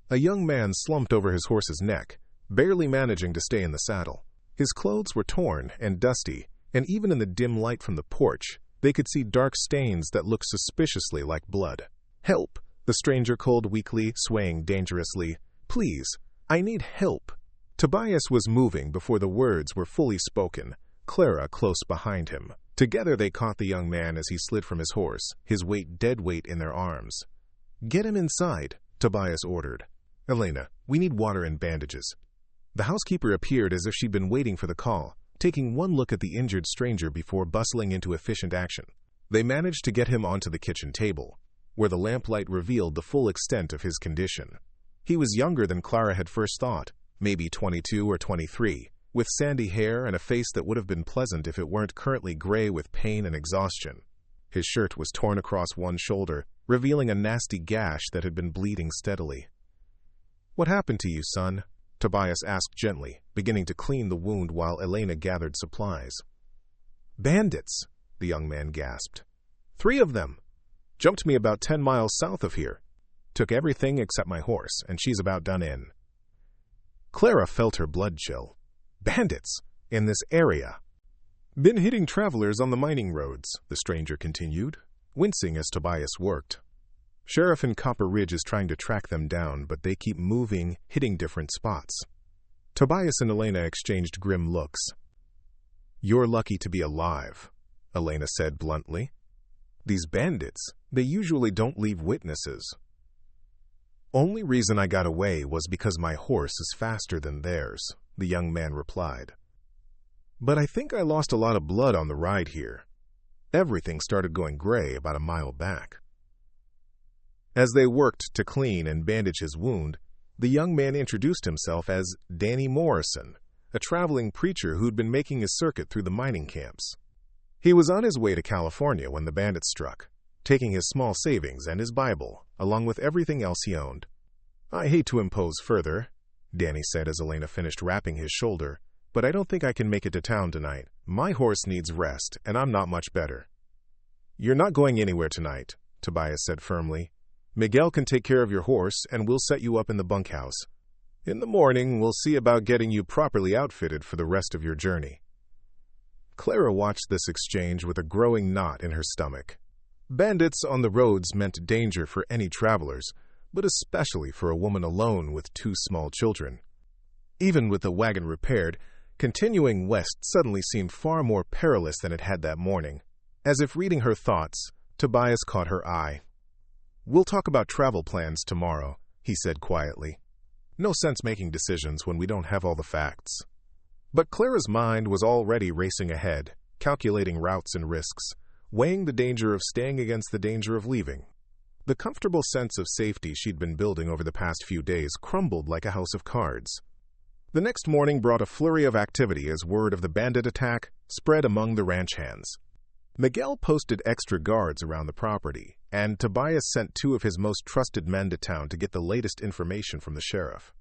a young man slumped over his horse's neck, barely managing to stay in the saddle. His clothes were torn and dusty, and even in the dim light from the porch, they could see dark stains that looked suspiciously like blood. "Help!" the stranger called weakly, swaying dangerously. "Please, I need help." Tobias was moving before the words were fully spoken, Clara close behind him. Together they caught the young man as he slid from his horse, his weight dead weight in their arms. "Get him inside," Tobias ordered. "Elena, we need water and bandages." The housekeeper appeared as if she'd been waiting for the call, taking one look at the injured stranger before bustling into efficient action. They managed to get him onto the kitchen table, where the lamplight revealed the full extent of his condition. He was younger than Clara had first thought, maybe 22 or 23, with sandy hair and a face that would have been pleasant if it weren't currently gray with pain and exhaustion. His shirt was torn across one shoulder, revealing a nasty gash that had been bleeding steadily. "What happened to you, son?" Tobias asked gently, beginning to clean the wound while Elena gathered supplies. "Bandits," the young man gasped. "3 of them. Jumped me about 10 miles south of here. Took everything except my horse, and she's about done in." Clara felt her blood chill. "Bandits? In this area?" "Been hitting travelers on the mining roads," the stranger continued, wincing as Tobias worked. "Sheriff in Copper Ridge is trying to track them down, but they keep moving, hitting different spots." Tobias and Elena exchanged grim looks. "You're lucky to be alive," Elena said bluntly. "These bandits, they usually don't leave witnesses." "Only reason I got away was because my horse is faster than theirs," the young man replied. "But I think I lost a lot of blood on the ride here. Everything started going gray about a mile back." As they worked to clean and bandage his wound, the young man introduced himself as Danny Morrison, a traveling preacher who'd been making his circuit through the mining camps. He was on his way to California when the bandits struck, taking his small savings and his Bible, along with everything else he owned. "I hate to impose further," Danny said as Elena finished wrapping his shoulder, "but I don't think I can make it to town tonight. My horse needs rest, and I'm not much better." "You're not going anywhere tonight," Tobias said firmly. "Miguel can take care of your horse, and we'll set you up in the bunkhouse. In the morning, we'll see about getting you properly outfitted for the rest of your journey." Clara watched this exchange with a growing knot in her stomach. Bandits on the roads meant danger for any travelers, but especially for a woman alone with 2 small children. Even with the wagon repaired, continuing west suddenly seemed far more perilous than it had that morning. As if reading her thoughts, Tobias caught her eye. "We'll talk about travel plans tomorrow," he said quietly. "No sense making decisions when we don't have all the facts." But Clara's mind was already racing ahead, calculating routes and risks, weighing the danger of staying against the danger of leaving. The comfortable sense of safety she'd been building over the past few days crumbled like a house of cards. The next morning brought a flurry of activity as word of the bandit attack spread among the ranch hands. Miguel posted extra guards around the property, and Tobias sent 2 of his most trusted men to town to get the latest information from the sheriff.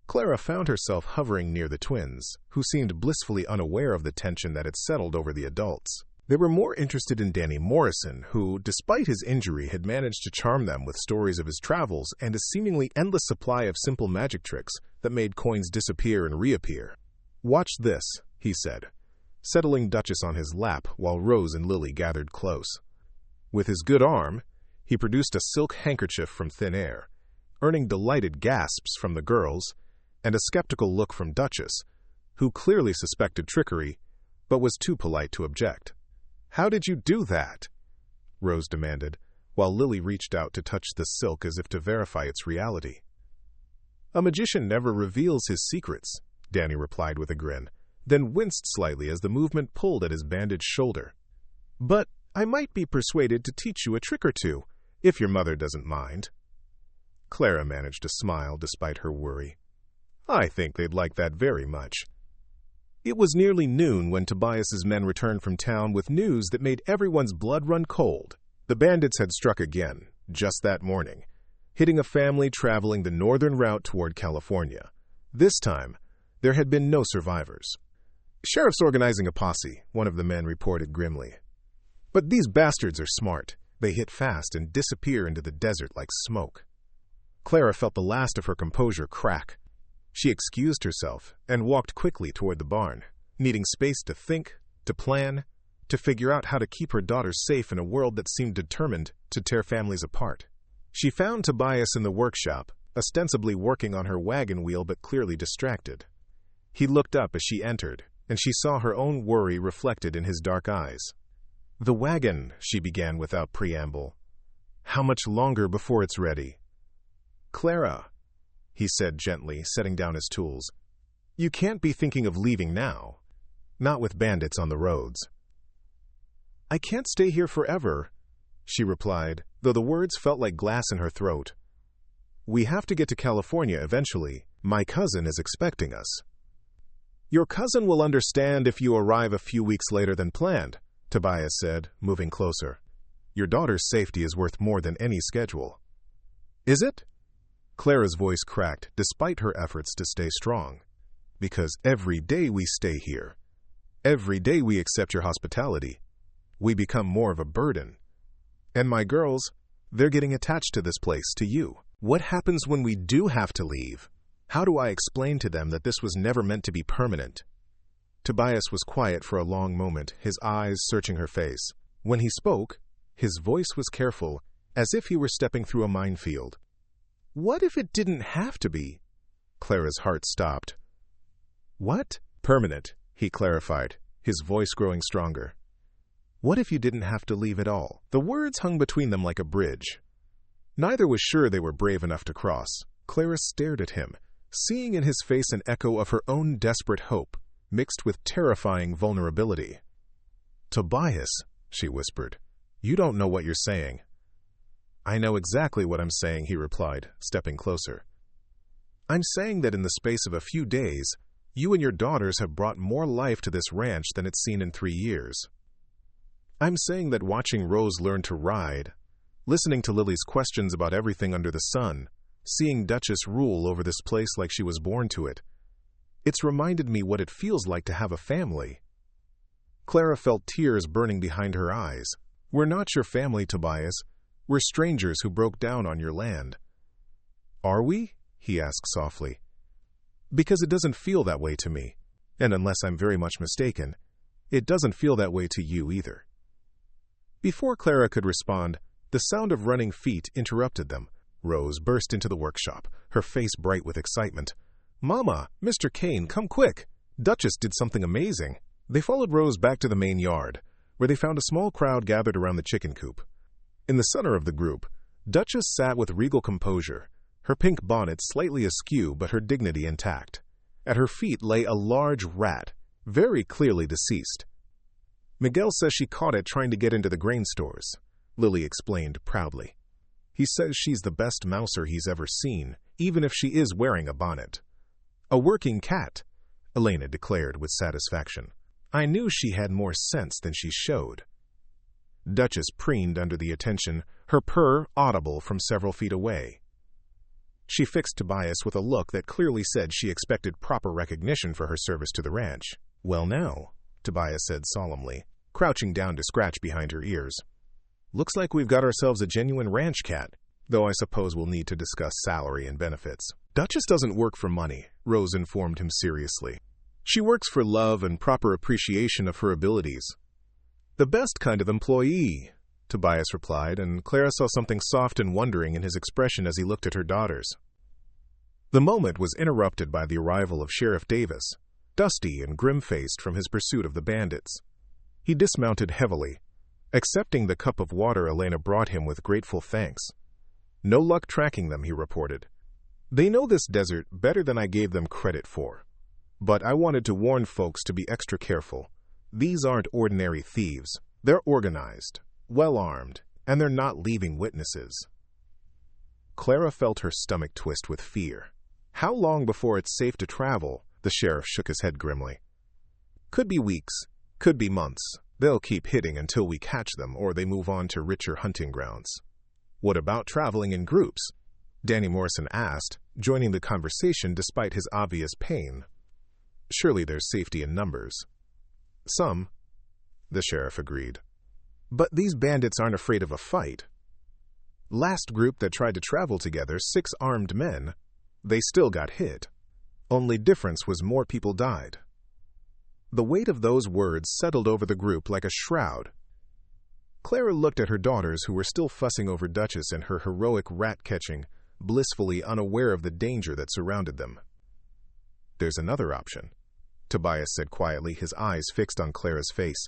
Clara found herself hovering near the twins, who seemed blissfully unaware of the tension that had settled over the adults. They were more interested in Danny Morrison, who, despite his injury, had managed to charm them with stories of his travels and a seemingly endless supply of simple magic tricks that made coins disappear and reappear. "Watch this," he said, settling Duchess on his lap while Rose and Lily gathered close. With his good arm, he produced a silk handkerchief from thin air, earning delighted gasps from the girls and a skeptical look from Duchess, who clearly suspected trickery, but was too polite to object. "How did you do that?" Rose demanded, while Lily reached out to touch the silk as if to verify its reality. "A magician never reveals his secrets," Danny replied with a grin, then winced slightly as the movement pulled at his bandaged shoulder. "But I might be persuaded to teach you a trick or two, if your mother doesn't mind." Clara managed to smile despite her worry. "I think they'd like that very much." It was nearly noon when Tobias's men returned from town with news that made everyone's blood run cold. The bandits had struck again, just that morning, hitting a family traveling the northern route toward California. This time, there had been no survivors. "Sheriff's organizing a posse," one of the men reported grimly. "But these bastards are smart. They hit fast and disappear into the desert like smoke." Clara felt the last of her composure crack. She excused herself and walked quickly toward the barn, needing space to think, to plan, to figure out how to keep her daughters safe in a world that seemed determined to tear families apart. She found Tobias in the workshop, ostensibly working on her wagon wheel but clearly distracted. He looked up as she entered, and she saw her own worry reflected in his dark eyes. "The wagon," she began without preamble. "How much longer before it's ready?" "Clara," he said gently, setting down his tools, "you can't be thinking of leaving now. Not with bandits on the roads." "I can't stay here forever," she replied, though the words felt like glass in her throat. "We have to get to California eventually. My cousin is expecting us." "Your cousin will understand if you arrive a few weeks later than planned," Tobias said, moving closer. "Your daughter's safety is worth more than any schedule." "Is it?" Clara's voice cracked, despite her efforts to stay strong. "Because every day we stay here, every day we accept your hospitality, we become more of a burden. And my girls, they're getting attached to this place, to you. What happens when we do have to leave? How do I explain to them that this was never meant to be permanent?" Tobias was quiet for a long moment, his eyes searching her face. When he spoke, his voice was careful, as if he were stepping through a minefield. "What if it didn't have to be?" Clara's heart stopped. "What?" "Permanent," he clarified. his voice growing stronger. What if you didn't have to leave at all? The words hung between them like a bridge. Neither was sure they were brave enough to cross. Clara stared at him, seeing in his face an echo of her own desperate hope, mixed with terrifying vulnerability. "Tobias," she whispered, "you don't know what you're saying." "I know exactly what I'm saying," he replied, stepping closer. "I'm saying that in the space of a few days, you and your daughters have brought more life to this ranch than it's seen in 3 years. I'm saying that watching Rose learn to ride, listening to Lily's questions about everything under the sun, seeing Duchess rule over this place like she was born to it, it's reminded me what it feels like to have a family." Clara felt tears burning behind her eyes. "We're not your family, Tobias. We're strangers who broke down on your land." "Are we?" he asked softly. "Because it doesn't feel that way to me, and unless I'm very much mistaken, it doesn't feel that way to you either." Before Clara could respond, the sound of running feet interrupted them. Rose burst into the workshop, her face bright with excitement. "Mama, Mr. Kane, come quick! Duchess did something amazing." They followed Rose back to the main yard, where they found a small crowd gathered around the chicken coop. In the center of the group, Duchess sat with regal composure, her pink bonnet slightly askew but her dignity intact. At her feet lay a large rat, very clearly deceased. "Miguel says she caught it trying to get into the grain stores," Lily explained proudly. "He says she's the best mouser he's ever seen, even if she is wearing a bonnet." "A working cat," Elena declared with satisfaction. "I knew she had more sense than she showed." Duchess preened under the attention, her purr audible from several feet away. She fixed Tobias with a look that clearly said she expected proper recognition for her service to the ranch. "Well now," Tobias said solemnly, crouching down to scratch behind her ears. "Looks like we've got ourselves a genuine ranch cat, though I suppose we'll need to discuss salary and benefits." "Duchess doesn't work for money," Rose informed him seriously. "She works for love and proper appreciation of her abilities." "The best kind of employee," Tobias replied, and Clara saw something soft and wondering in his expression as he looked at her daughters. The moment was interrupted by the arrival of Sheriff Davis, dusty and grim-faced from his pursuit of the bandits. He dismounted heavily, accepting the cup of water Elena brought him with grateful thanks. "No luck tracking them," he reported. "They know this desert better than I gave them credit for. But I wanted to warn folks to be extra careful. These aren't ordinary thieves. They're organized, well-armed, and they're not leaving witnesses." Clara felt her stomach twist with fear. "How long before it's safe to travel?" The sheriff shook his head grimly. "Could be weeks, could be months. They'll keep hitting until we catch them or they move on to richer hunting grounds." "What about traveling in groups?" Danny Morrison asked, joining the conversation despite his obvious pain. "Surely there's safety in numbers." "Some," the sheriff agreed. "But these bandits aren't afraid of a fight. Last group that tried to travel together, 6 armed men, they still got hit. Only difference was more people died." The weight of those words settled over the group like a shroud. Clara looked at her daughters who were still fussing over Duchess and her heroic rat-catching, blissfully unaware of the danger that surrounded them. "There's another option," Tobias said quietly, his eyes fixed on Clara's face.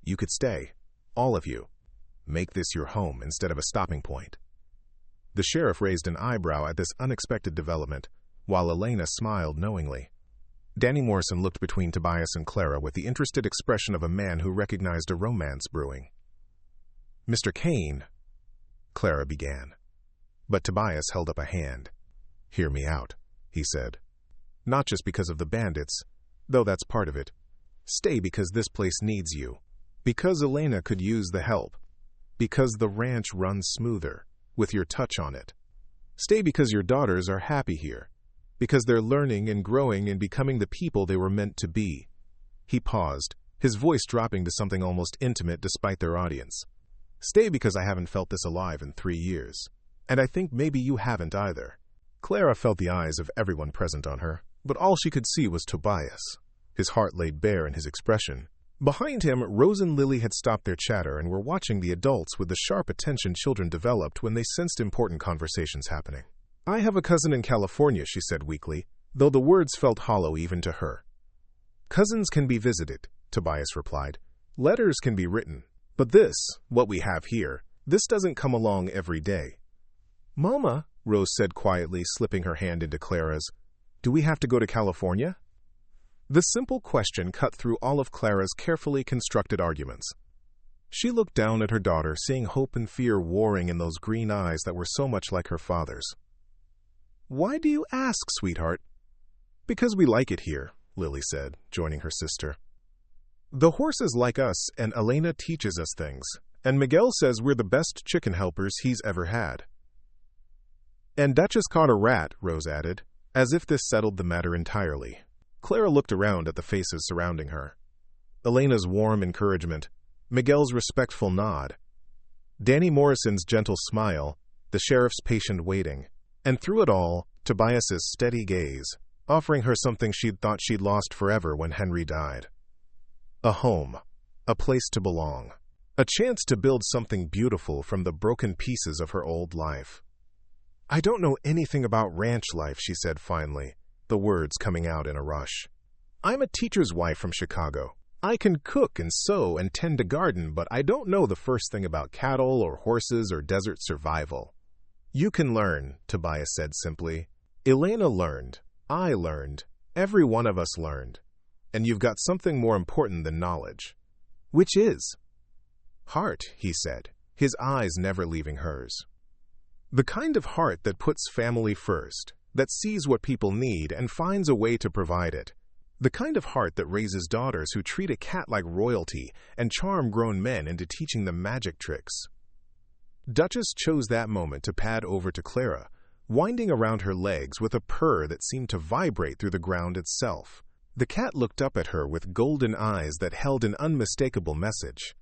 "You could stay, all of you. Make this your home instead of a stopping point." The sheriff raised an eyebrow at this unexpected development, while Elena smiled knowingly. Danny Morrison looked between Tobias and Clara with the interested expression of a man who recognized a romance brewing. "Mr. Kane," Clara began. But Tobias held up a hand. "Hear me out," he said. "Not just because of the bandits, though that's part of it. Stay because this place needs you. Because Elena could use the help. Because the ranch runs smoother, with your touch on it. Stay because your daughters are happy here. Because they're learning and growing and becoming the people they were meant to be." He paused, his voice dropping to something almost intimate despite their audience. "Stay because I haven't felt this alive in 3 years. And I think maybe you haven't either." Clara felt the eyes of everyone present on her, but all she could see was Tobias, his heart laid bare in his expression. Behind him, Rose and Lily had stopped their chatter and were watching the adults with the sharp attention children developed when they sensed important conversations happening. "I have a cousin in California," she said weakly, though the words felt hollow even to her. Cousins can be visited, Tobias replied. Letters can be written. But this, what we have here, this doesn't come along every day. Mama, Rose said quietly, slipping her hand into Clara's, do we have to go to California? The simple question cut through all of Clara's carefully constructed arguments. She looked down at her daughter, seeing hope and fear warring in those green eyes that were so much like her father's. Why do you ask, sweetheart? Because we like it here, Lily said, joining her sister. The horses like us, and Elena teaches us things, and Miguel says we're the best chicken helpers he's ever had. And Duchess caught a rat, Rose added, as if this settled the matter entirely. Clara looked around at the faces surrounding her. Elena's warm encouragement, Miguel's respectful nod, Danny Morrison's gentle smile, the sheriff's patient waiting, and through it all, Tobias's steady gaze, offering her something she'd thought she'd lost forever when Henry died. A home, a place to belong, a chance to build something beautiful from the broken pieces of her old life. I don't know anything about ranch life, she said finally, the words coming out in a rush. I'm a teacher's wife from Chicago. I can cook and sew and tend a garden, but I don't know the first thing about cattle or horses or desert survival. You can learn, Tobias said simply. Elena learned. I learned. Every one of us learned. And you've got something more important than knowledge. Which is? Heart, he said, his eyes never leaving hers. The kind of heart that puts family first, that sees what people need and finds a way to provide it. The kind of heart that raises daughters who treat a cat like royalty and charm grown men into teaching them magic tricks. Duchess chose that moment to pad over to Clara, winding around her legs with a purr that seemed to vibrate through the ground itself. The cat looked up at her with golden eyes that held an unmistakable message.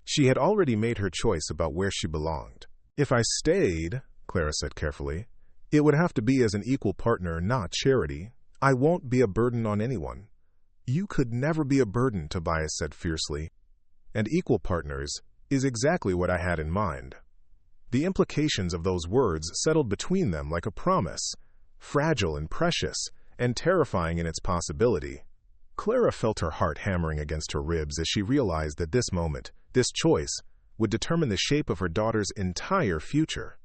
She had already made her choice about where she belonged. If I stayed, Clara said carefully, it would have to be as an equal partner, not charity. I won't be a burden on anyone. You could never be a burden, Tobias said fiercely. And equal partners is exactly what I had in mind. The implications of those words settled between them like a promise, fragile and precious, and terrifying in its possibility. Clara felt her heart hammering against her ribs as she realized that this moment, this choice, would determine the shape of her daughter's entire future.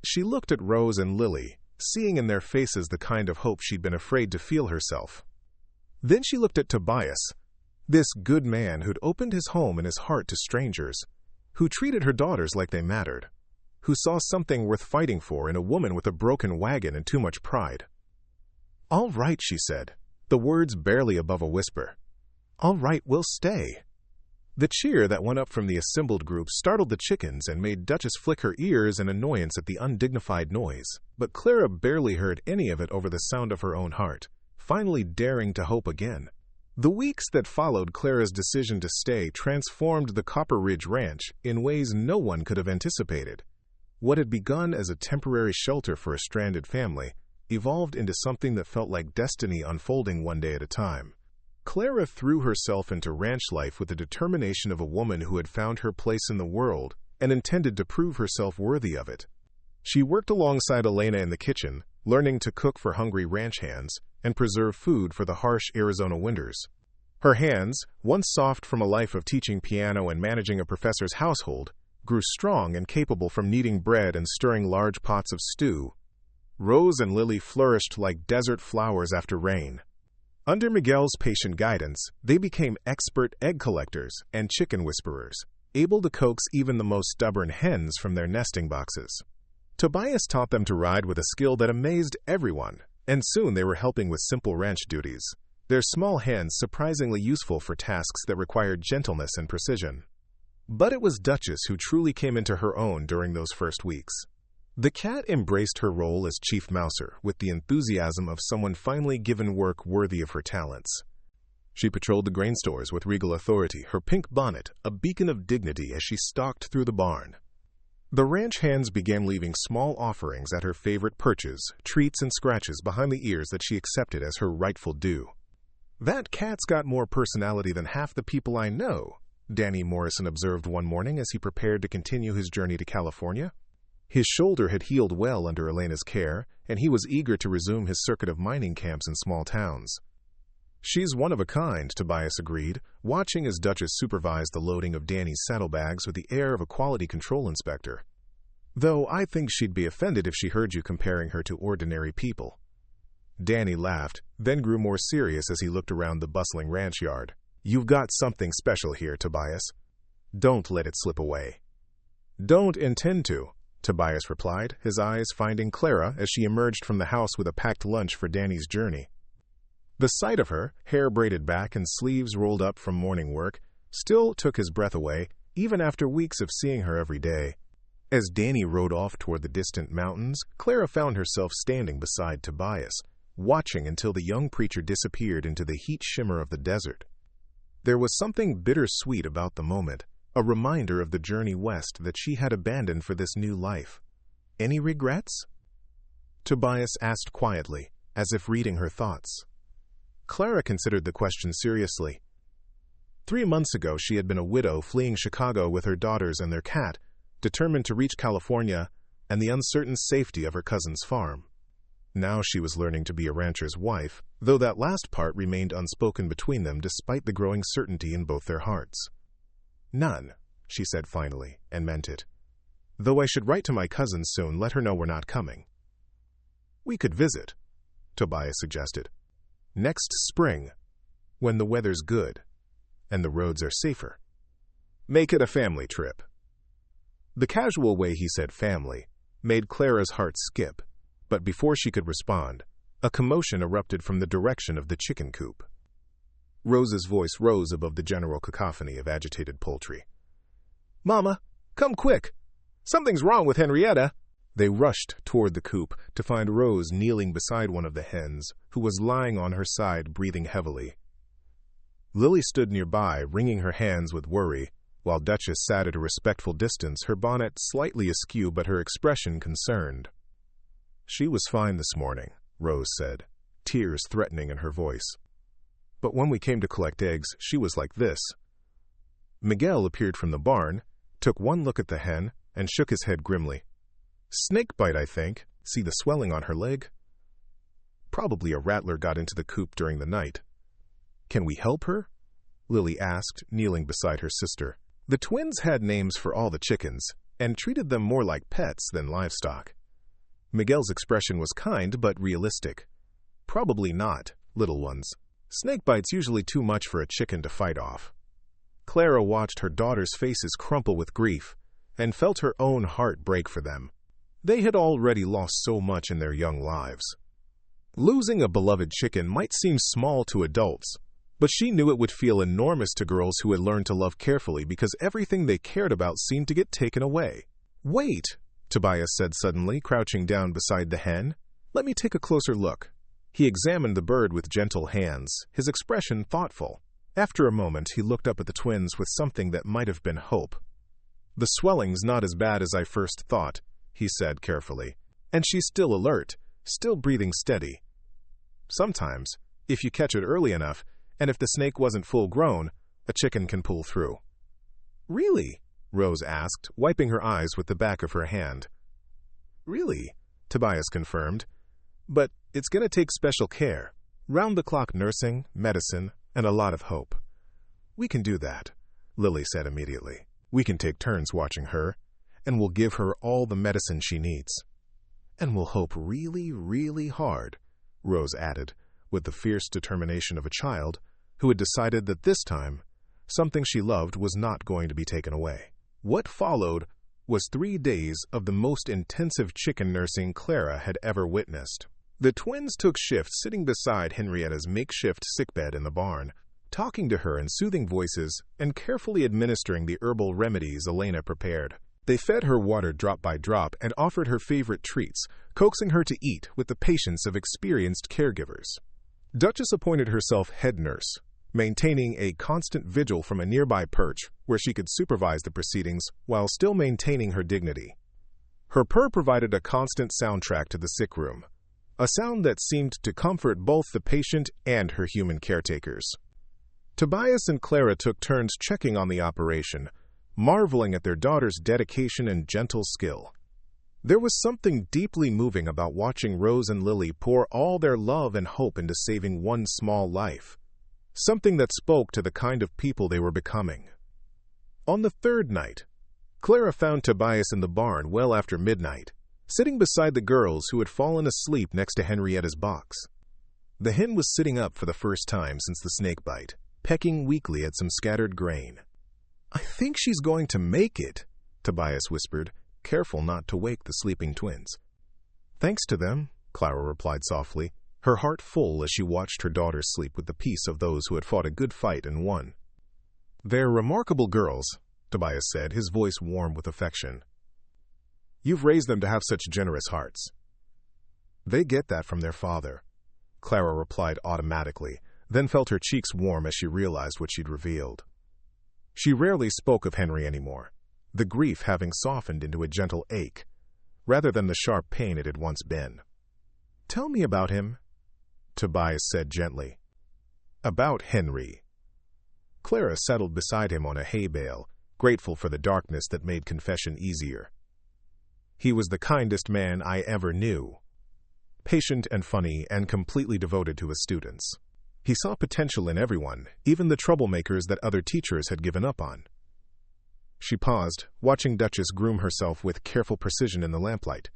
She looked at Rose and Lily, seeing in their faces the kind of hope she'd been afraid to feel herself. Then she looked at Tobias, this good man who'd opened his home and his heart to strangers, who treated her daughters like they mattered, who saw something worth fighting for in a woman with a broken wagon and too much pride. All right, she said, the words barely above a whisper. All right, we'll stay. The cheer that went up from the assembled group startled the chickens and made Duchess flick her ears in annoyance at the undignified noise, but Clara barely heard any of it over the sound of her own heart, finally daring to hope again. The weeks that followed Clara's decision to stay transformed the Copper Ridge Ranch in ways no one could have anticipated. What had begun as a temporary shelter for a stranded family evolved into something that felt like destiny unfolding one day at a time. Clara threw herself into ranch life with the determination of a woman who had found her place in the world and intended to prove herself worthy of it. She worked alongside Elena in the kitchen, learning to cook for hungry ranch hands and preserve food for the harsh Arizona winters. Her hands, once soft from a life of teaching piano and managing a professor's household, grew strong and capable from kneading bread and stirring large pots of stew. Rose and Lily flourished like desert flowers after rain. Under Miguel's patient guidance, they became expert egg collectors and chicken whisperers, able to coax even the most stubborn hens from their nesting boxes. Tobias taught them to ride with a skill that amazed everyone, and soon they were helping with simple ranch duties, their small hands surprisingly useful for tasks that required gentleness and precision. But it was Duchess who truly came into her own during those first weeks. The cat embraced her role as chief mouser with the enthusiasm of someone finally given work worthy of her talents. She patrolled the grain stores with regal authority, her pink bonnet a beacon of dignity as she stalked through the barn. The ranch hands began leaving small offerings at her favorite perches, treats and scratches behind the ears that she accepted as her rightful due. That cat's got more personality than half the people I know, Danny Morrison observed one morning as he prepared to continue his journey to California. His shoulder had healed well under Elena's care, and he was eager to resume his circuit of mining camps in small towns. She's one of a kind, Tobias agreed, watching as Duchess supervised the loading of Danny's saddlebags with the air of a quality control inspector. Though I think she'd be offended if she heard you comparing her to ordinary people. Danny laughed, then grew more serious as he looked around the bustling ranch yard. You've got something special here, Tobias. Don't let it slip away. Don't intend to, Tobias replied, his eyes finding Clara as she emerged from the house with a packed lunch for Danny's journey. The sight of her, hair braided back and sleeves rolled up from morning work, still took his breath away, even after weeks of seeing her every day. As Danny rode off toward the distant mountains, Clara found herself standing beside Tobias, watching until the young preacher disappeared into the heat shimmer of the desert. There was something bittersweet about the moment, a reminder of the journey west that she had abandoned for this new life. Any regrets? Tobias asked quietly, as if reading her thoughts. Clara considered the question seriously. 3 months ago, she had been a widow fleeing Chicago with her daughters and their cat, determined to reach California and the uncertain safety of her cousin's farm. Now she was learning to be a rancher's wife, though that last part remained unspoken between them despite the growing certainty in both their hearts. None, she said finally, and meant it. Though I should write to my cousin soon, let her know we're not coming. We could visit, Tobias suggested. Next spring, when the weather's good and the roads are safer. Make it a family trip. The casual way he said family made Clara's heart skip, but before she could respond, a commotion erupted from the direction of the chicken coop. Rose's voice rose above the general cacophony of agitated poultry. Mama, come quick! Something's wrong with Henrietta! They rushed toward the coop to find Rose kneeling beside one of the hens, who was lying on her side, breathing heavily. Lily stood nearby, wringing her hands with worry, while Duchess sat at a respectful distance, her bonnet slightly askew but her expression concerned. She was fine this morning, Rose said, tears threatening in her voice. But when we came to collect eggs, she was like this. Miguel appeared from the barn, took one look at the hen, and shook his head grimly. Snake bite, I think. See the swelling on her leg? Probably a rattler got into the coop during the night. Can we help her? Lily asked, kneeling beside her sister. The twins had names for all the chickens, and treated them more like pets than livestock. Miguel's expression was kind but realistic. Probably not, little ones. Snake bite's usually too much for a chicken to fight off. Clara watched her daughters' faces crumple with grief, and felt her own heart break for them. They had already lost so much in their young lives. Losing a beloved chicken might seem small to adults, but she knew it would feel enormous to girls who had learned to love carefully because everything they cared about seemed to get taken away. Wait, Tobias said suddenly, crouching down beside the hen. Let me take a closer look. He examined the bird with gentle hands, his expression thoughtful. After a moment, he looked up at the twins with something that might have been hope. The swelling's not as bad as I first thought, he said carefully. And she's still alert, still breathing steady. Sometimes, if you catch it early enough, and if the snake wasn't full grown, a chicken can pull through. Really? Rose asked, wiping her eyes with the back of her hand. Really? Tobias confirmed. But it's going to take special care, round-the-clock nursing, medicine, and a lot of hope. We can do that, Lily said immediately. We can take turns watching her, and we'll give her all the medicine she needs. And we'll hope really, really hard, Rose added, with the fierce determination of a child who had decided that this time, something she loved was not going to be taken away. What followed was 3 days of the most intensive chicken nursing Clara had ever witnessed. The twins took shifts sitting beside Henrietta's makeshift sickbed in the barn, talking to her in soothing voices and carefully administering the herbal remedies Elena prepared. They fed her water drop by drop and offered her favorite treats, coaxing her to eat with the patience of experienced caregivers. Duchess appointed herself head nurse, maintaining a constant vigil from a nearby perch where she could supervise the proceedings while still maintaining her dignity. Her purr provided a constant soundtrack to the sick room, a sound that seemed to comfort both the patient and her human caretakers. Tobias and Clara took turns checking on the operation, marveling at their daughter's dedication and gentle skill. There was something deeply moving about watching Rose and Lily pour all their love and hope into saving one small life, something that spoke to the kind of people they were becoming. On the third night, Clara found Tobias in the barn well after midnight, sitting beside the girls who had fallen asleep next to Henrietta's box. The hen was sitting up for the first time since the snake bite, pecking weakly at some scattered grain. "I think she's going to make it," Tobias whispered, careful not to wake the sleeping twins. "Thanks to them," Clara replied softly, her heart full as she watched her daughter sleep with the peace of those who had fought a good fight and won. "They're remarkable girls," Tobias said, his voice warm with affection. "You've raised them to have such generous hearts." "They get that from their father," Clara replied automatically, then felt her cheeks warm as she realized what she'd revealed. She rarely spoke of Henry anymore, the grief having softened into a gentle ache, rather than the sharp pain it had once been. "Tell me about him," Tobias said gently. "About Henry." Clara settled beside him on a hay bale, grateful for the darkness that made confession easier. "He was the kindest man I ever knew. Patient and funny and completely devoted to his students. He saw potential in everyone, even the troublemakers that other teachers had given up on." She paused, watching Duchess groom herself with careful precision in the lamplight.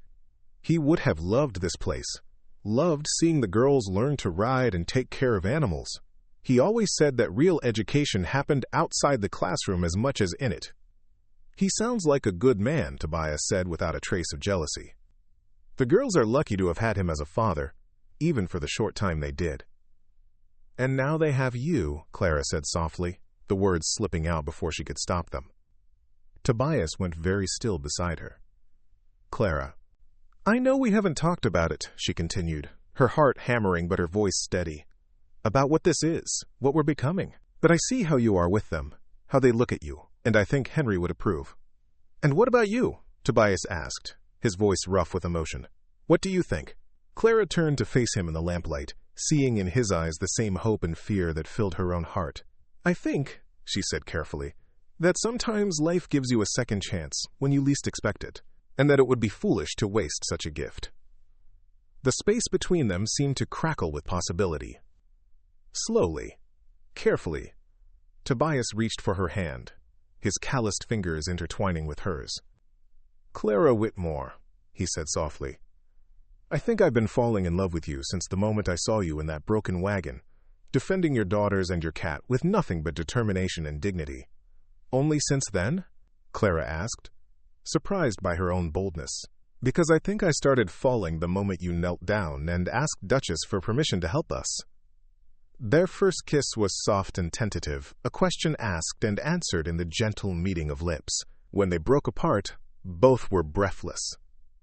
"He would have loved this place, loved seeing the girls learn to ride and take care of animals. He always said that real education happened outside the classroom as much as in it." "He sounds like a good man," Tobias said without a trace of jealousy. "The girls are lucky to have had him as a father, even for the short time they did." "And now they have you," Clara said softly, the words slipping out before she could stop them. Tobias went very still beside her. "Clara, I know we haven't talked about it," she continued, her heart hammering but her voice steady. "About what this is, what we're becoming. But I see how you are with them, how they look at you, and I think Henry would approve." "And what about you?" Tobias asked, his voice rough with emotion. "What do you think?" Clara turned to face him in the lamplight, seeing in his eyes the same hope and fear that filled her own heart. "I think," she said carefully, "that sometimes life gives you a second chance when you least expect it, and that it would be foolish to waste such a gift." The space between them seemed to crackle with possibility. Slowly, carefully, Tobias reached for her hand, his calloused fingers intertwining with hers. "Clara Whitmore," he said softly, "I think I've been falling in love with you since the moment I saw you in that broken wagon, defending your daughters and your cat with nothing but determination and dignity." "Only since then?" Clara asked, surprised by her own boldness. "Because I think I started falling the moment you knelt down and asked Duchess for permission to help us." Their first kiss was soft and tentative, a question asked and answered in the gentle meeting of lips. When they broke apart, both were breathless,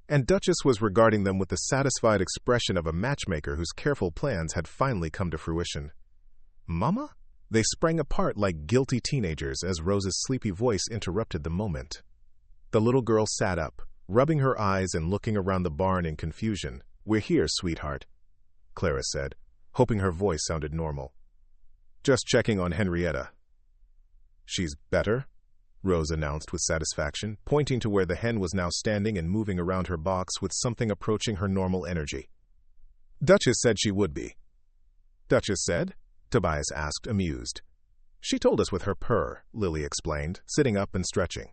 and Duchess was regarding them with the satisfied expression of a matchmaker whose careful plans had finally come to fruition. "Mama?" They sprang apart like guilty teenagers as Rose's sleepy voice interrupted the moment. The little girl sat up, rubbing her eyes and looking around the barn in confusion. "We're here, sweetheart," Clara said, hoping her voice sounded normal. "Just checking on Henrietta." "She's better," Rose announced with satisfaction, pointing to where the hen was now standing and moving around her box with something approaching her normal energy. "Duchess said she would be." "Duchess said?" Tobias asked, amused. "She told us with her purr," Lily explained, sitting up and stretching.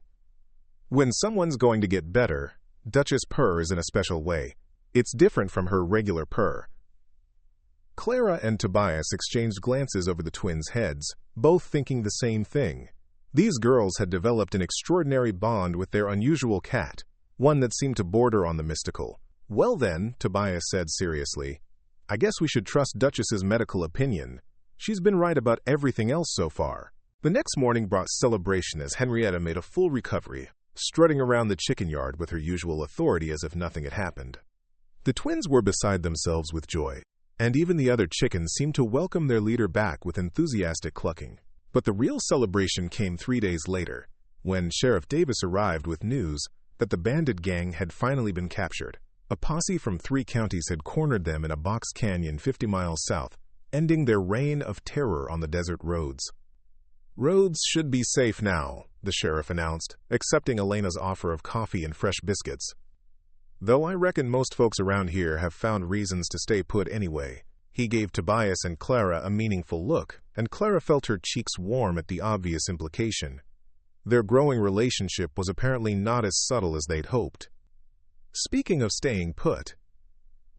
"When someone's going to get better, Duchess purrs in a special way. It's different from her regular purr." Clara and Tobias exchanged glances over the twins' heads, both thinking the same thing. These girls had developed an extraordinary bond with their unusual cat, one that seemed to border on the mystical. "Well then," Tobias said seriously, "I guess we should trust Duchess's medical opinion. She's been right about everything else so far." The next morning brought celebration as Henrietta made a full recovery, strutting around the chicken yard with her usual authority as if nothing had happened. The twins were beside themselves with joy, and even the other chickens seemed to welcome their leader back with enthusiastic clucking. But the real celebration came 3 days later, when Sheriff Davis arrived with news that the bandit gang had finally been captured. A posse from 3 counties had cornered them in a box canyon 50 miles south, ending their reign of terror on the desert roads. "Roads should be safe now," the sheriff announced, accepting Elena's offer of coffee and fresh biscuits. "Though I reckon most folks around here have found reasons to stay put anyway. He gave Tobias and Clara a meaningful look, and Clara felt her cheeks warm at the obvious implication. Their growing relationship was apparently not as subtle as they'd hoped. "Speaking of staying put,"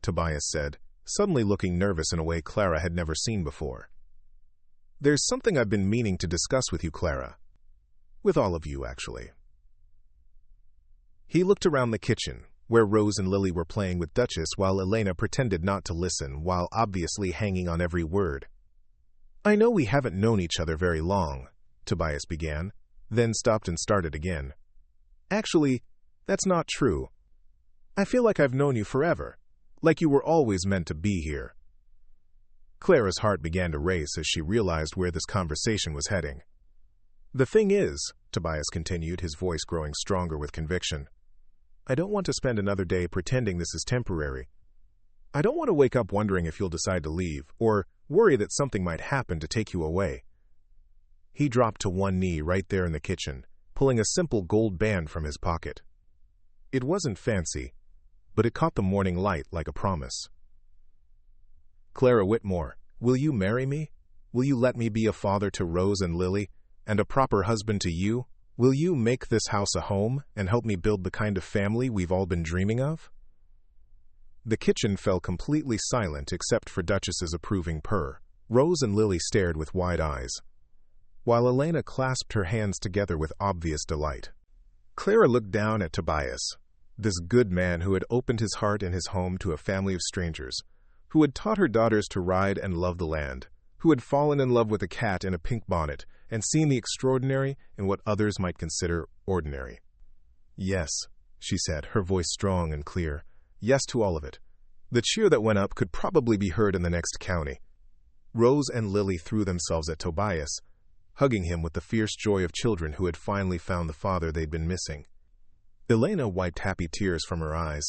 Tobias said, suddenly looking nervous in a way Clara had never seen before. "There's something I've been meaning to discuss with you, Clara. With all of you, actually." He looked around the kitchen, where Rose and Lily were playing with Duchess while Elena pretended not to listen, while obviously hanging on every word. "I know we haven't known each other very long," Tobias began, then stopped and started again. "Actually, that's not true. I feel like I've known you forever, like you were always meant to be here." Clara's heart began to race as she realized where this conversation was heading. "The thing is," Tobias continued, his voice growing stronger with conviction, "I don't want to spend another day pretending this is temporary. I don't want to wake up wondering if you'll decide to leave, or worry that something might happen to take you away." He dropped to one knee right there in the kitchen, pulling a simple gold band from his pocket. It wasn't fancy, but it caught the morning light like a promise. "Clara Whitmore, will you marry me? Will you let me be a father to Rose and Lily, and a proper husband to you? Will you make this house a home and help me build the kind of family we've all been dreaming of?" The kitchen fell completely silent except for Duchess's approving purr. Rose and Lily stared with wide eyes, while Elena clasped her hands together with obvious delight. Clara looked down at Tobias, this good man who had opened his heart and his home to a family of strangers, who had taught her daughters to ride and love the land, who had fallen in love with a cat in a pink bonnet and seen the extraordinary in what others might consider ordinary. "Yes," she said, her voice strong and clear. "Yes to all of it." The cheer that went up could probably be heard in the next county. Rose and Lily threw themselves at Tobias, hugging him with the fierce joy of children who had finally found the father they'd been missing. Elena wiped happy tears from her eyes,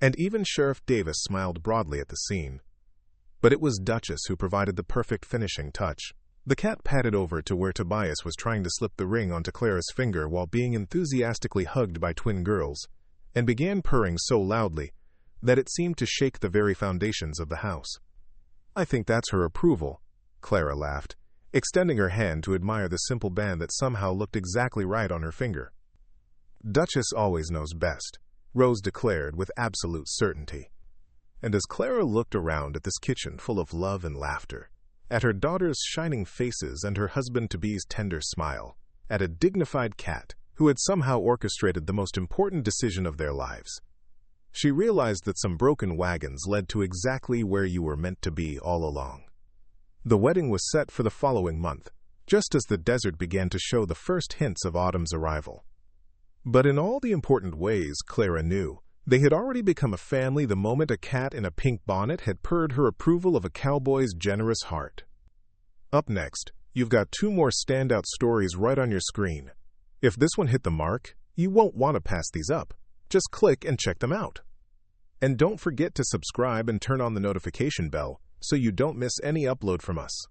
and even Sheriff Davis smiled broadly at the scene. But it was Duchess who provided the perfect finishing touch. The cat padded over to where Tobias was trying to slip the ring onto Clara's finger while being enthusiastically hugged by twin girls, and began purring so loudly that it seemed to shake the very foundations of the house. "I think that's her approval," Clara laughed, extending her hand to admire the simple band that somehow looked exactly right on her finger. "Duchess always knows best," Rose declared with absolute certainty. And as Clara looked around at this kitchen full of love and laughter, at her daughter's shining faces and her husband-to-be's tender smile, at a dignified cat who had somehow orchestrated the most important decision of their lives, she realized that some broken wagons led to exactly where you were meant to be all along. The wedding was set for the following month, just as the desert began to show the first hints of autumn's arrival. But in all the important ways, Clara knew, they had already become a family the moment a cat in a pink bonnet had purred her approval of a cowboy's generous heart. Up next, you've got 2 more standout stories right on your screen. If this one hit the mark, you won't want to pass these up. Just click and check them out. And don't forget to subscribe and turn on the notification bell so you don't miss any upload from us.